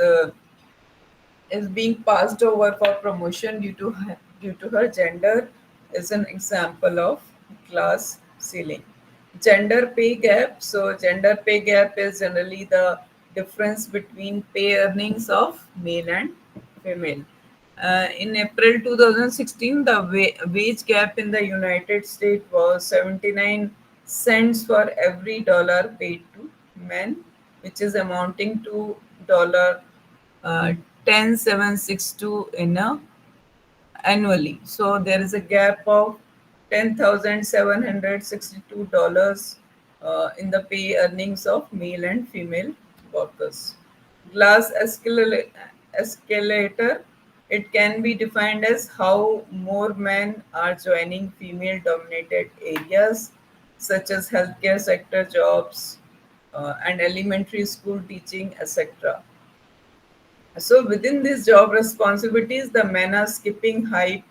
being passed over for promotion due to her gender is an example of class ceiling. Gender pay gap. So gender pay gap is generally the difference between pay earnings of male and female. In April 2016, the wage gap in the United States was 79 cents for every dollar paid to men, which is amounting to dollar 10762 in a annually. So there is a gap of $10,762 in the pay earnings of male and female workers. Glass escalator. It can be defined as how more men are joining female dominated areas such as healthcare sector jobs and elementary school teaching, etc. So within these job responsibilities, the men are skipping right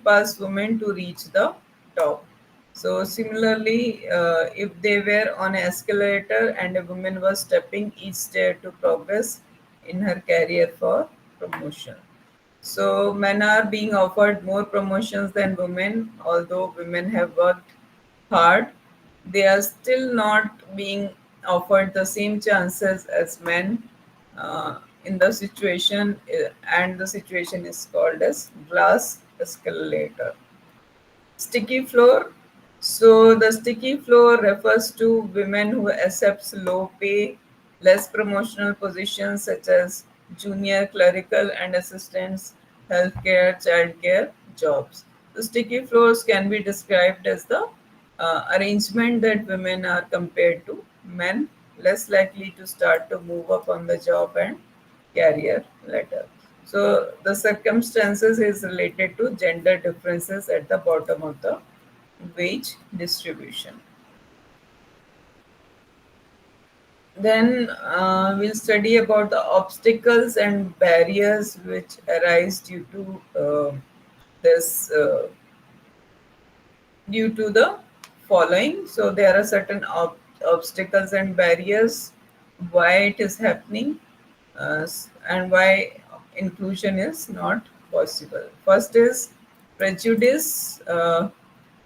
past women to reach the top. So similarly, if they were on an escalator and a woman was stepping each stair to progress in her career for promotion. So men are being offered more promotions than women, although women have worked hard. They are still not being offered the same chances as men in the situation, and the situation is called as glass escalator. Sticky floor. So the sticky floor refers to women who accepts low pay, less promotional positions such as junior clerical and assistants, healthcare, childcare jobs. The sticky floors can be described as the arrangement that women are compared to men, less likely to start to move up on the job and career ladder. So the circumstances is related to gender differences at the bottom of the wage distribution. Then we'll study about the obstacles and barriers which arise this due to the following. So there are certain obstacles and barriers why it is happening and why inclusion is not possible. First is prejudice.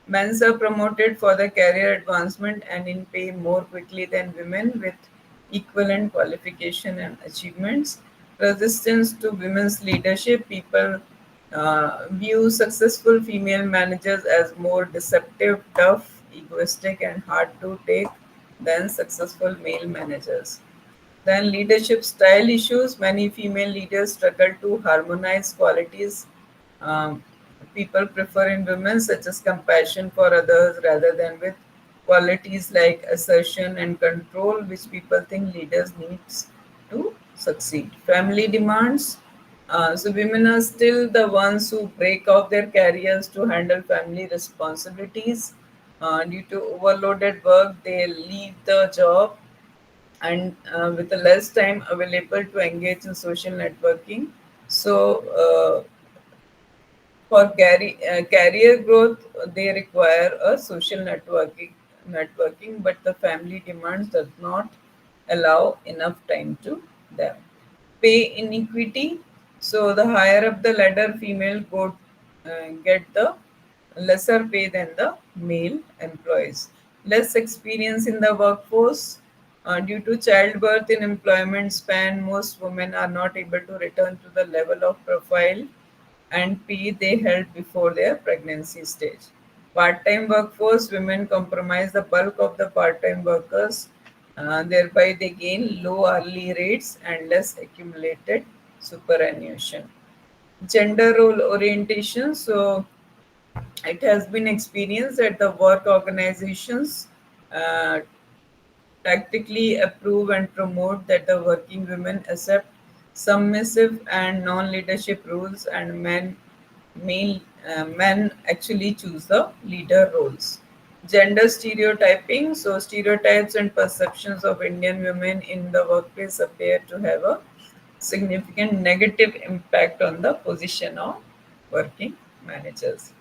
Men are promoted for the career advancement and in pay more quickly than women with equivalent qualification and achievements. Resistance to women's leadership. People view successful female managers as more deceptive, tough, egoistic, and hard to take than successful male managers. Then leadership style issues. Many female leaders struggle to harmonize qualities people prefer in women, such as compassion for others, rather than with qualities like assertion and control, which people think leaders needs to succeed. Family demands. So women are still the ones who break off their careers to handle family responsibilities. Due to overloaded work, they leave the job and with a less time available to engage in social networking. So for career growth, they require a social networking, but the family demands does not allow enough time to them. Pay inequity. So the higher up the ladder, female get the lesser pay than the male employees. Less experience in the workforce. Due to childbirth in employment span, most women are not able to return to the level of profile and pay they held before their pregnancy stage. Part-time workforce, women comprise the bulk of the part-time workers, thereby they gain low hourly rates and less accumulated superannuation. Gender role orientation, so it has been experienced that the work organizations uh, tactically approve and promote that the working women accept submissive and non-leadership roles, and men actually choose the leader roles. Gender stereotyping, so stereotypes and perceptions of Indian women in the workplace appear to have a significant negative impact on the position of working managers.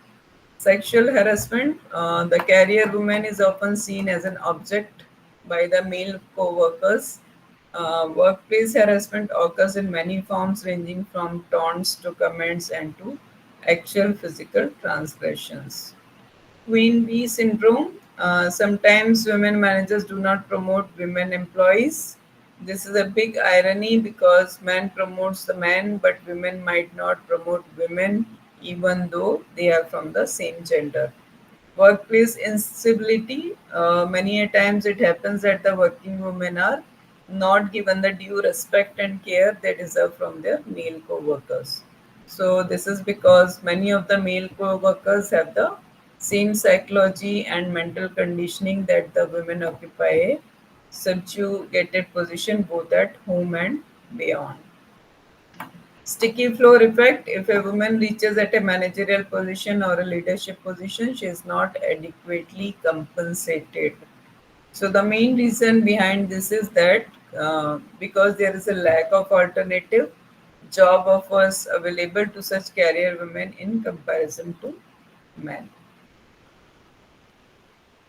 Sexual harassment, the career woman is often seen as an object by the male co-workers. Workplace harassment occurs in many forms ranging from taunts to comments and to actual physical transgressions. Queen bee syndrome. Sometimes women managers do not promote women employees. This is a big irony because man promotes the man, but women might not promote women even though they are from the same gender. Workplace instability. Many a times it happens that the working women are not given the due respect and care they deserve from their male co-workers. So this is because many of the male co-workers have the same psychology and mental conditioning that the women occupy a subjugated position both at home and beyond. Sticky floor effect. If a woman reaches at a managerial position or a leadership position, she is not adequately compensated. So the main reason behind this is that because there is a lack of alternative job offers available to such career women in comparison to men.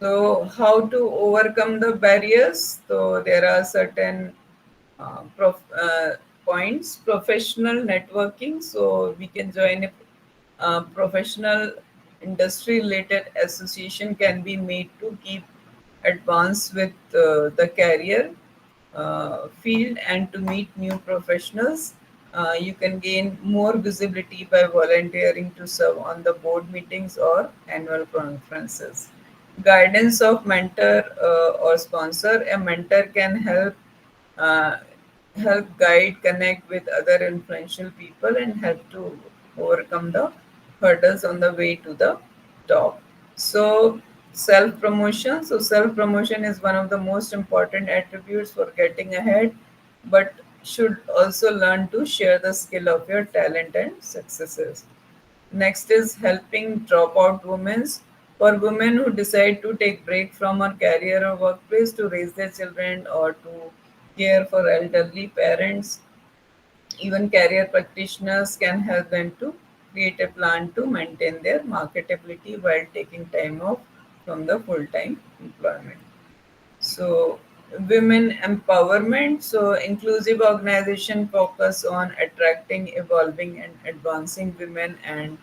So, how to overcome the barriers? So, there are certain points. Professional networking. So, we can join a professional industry related association can be made to keep advance with the career field and to meet new professionals. You can gain more visibility by volunteering to serve on the board meetings or annual conferences. Guidance of mentor or sponsor. A mentor can uh, help guide, connect with other influential people, and help to overcome the hurdles on the way to the top. So, self promotion. So, self promotion is one of the most important attributes for getting ahead, but should also learn to share the skill of your talent and successes. Next is helping dropout women. For women who decide to take break from a career or workplace to raise their children or to care for elderly parents, even career practitioners can help them to create a plan to maintain their marketability while taking time off from the full-time employment. So, women empowerment. So, inclusive organization focus on attracting, evolving, and advancing women and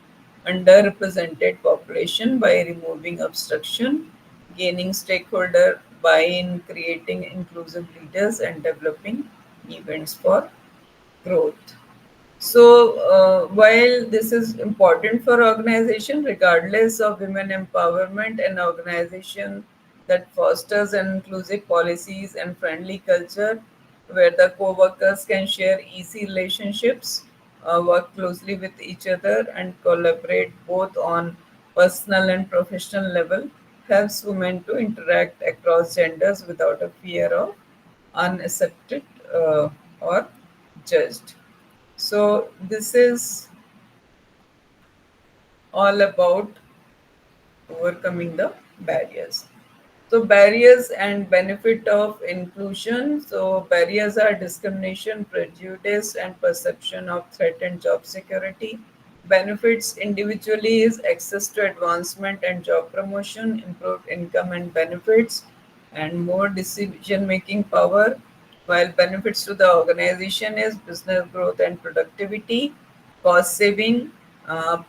underrepresented population by removing obstruction, gaining stakeholder buy-in, creating inclusive leaders, and developing events for growth. So, while this is important for organization, regardless of women empowerment, an organization that fosters an inclusive policies and friendly culture where the co-workers can share easy relationships, work closely with each other, and collaborate both on personal and professional level, helps women to interact across genders without a fear of unaccepted or judged. So, this is all about overcoming the barriers. So barriers and benefit of inclusion. So barriers are discrimination, prejudice, and perception of threatened job security. Benefits individually is access to advancement and job promotion, improved income and benefits, and more decision making power. While benefits to the organization is business growth and productivity, cost saving,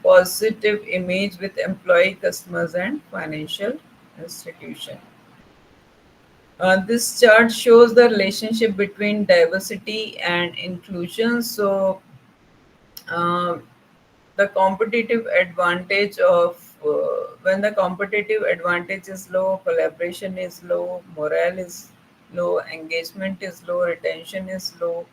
positive image with employee, customers, and financial institution. This chart shows the relationship between diversity and inclusion. So, uh, the competitive advantage of when the competitive advantage is low, collaboration is low, morale is low, engagement is low, retention is low,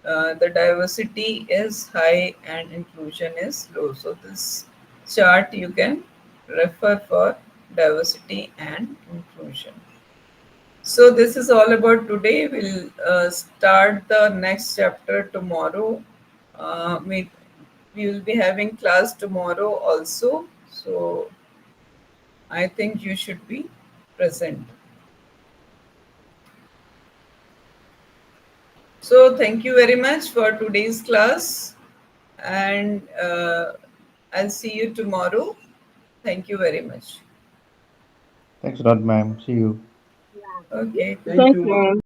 the diversity is high, and inclusion is low. So, this chart you can refer for diversity and inclusion. So this is all about today. We'll start the next chapter tomorrow. We will be having class tomorrow also. So I think you should be present. So thank you very much for today's class, and I'll see you tomorrow. Thank you very much. Thanks a lot, ma'am. See you. Yeah. Okay. Thank you.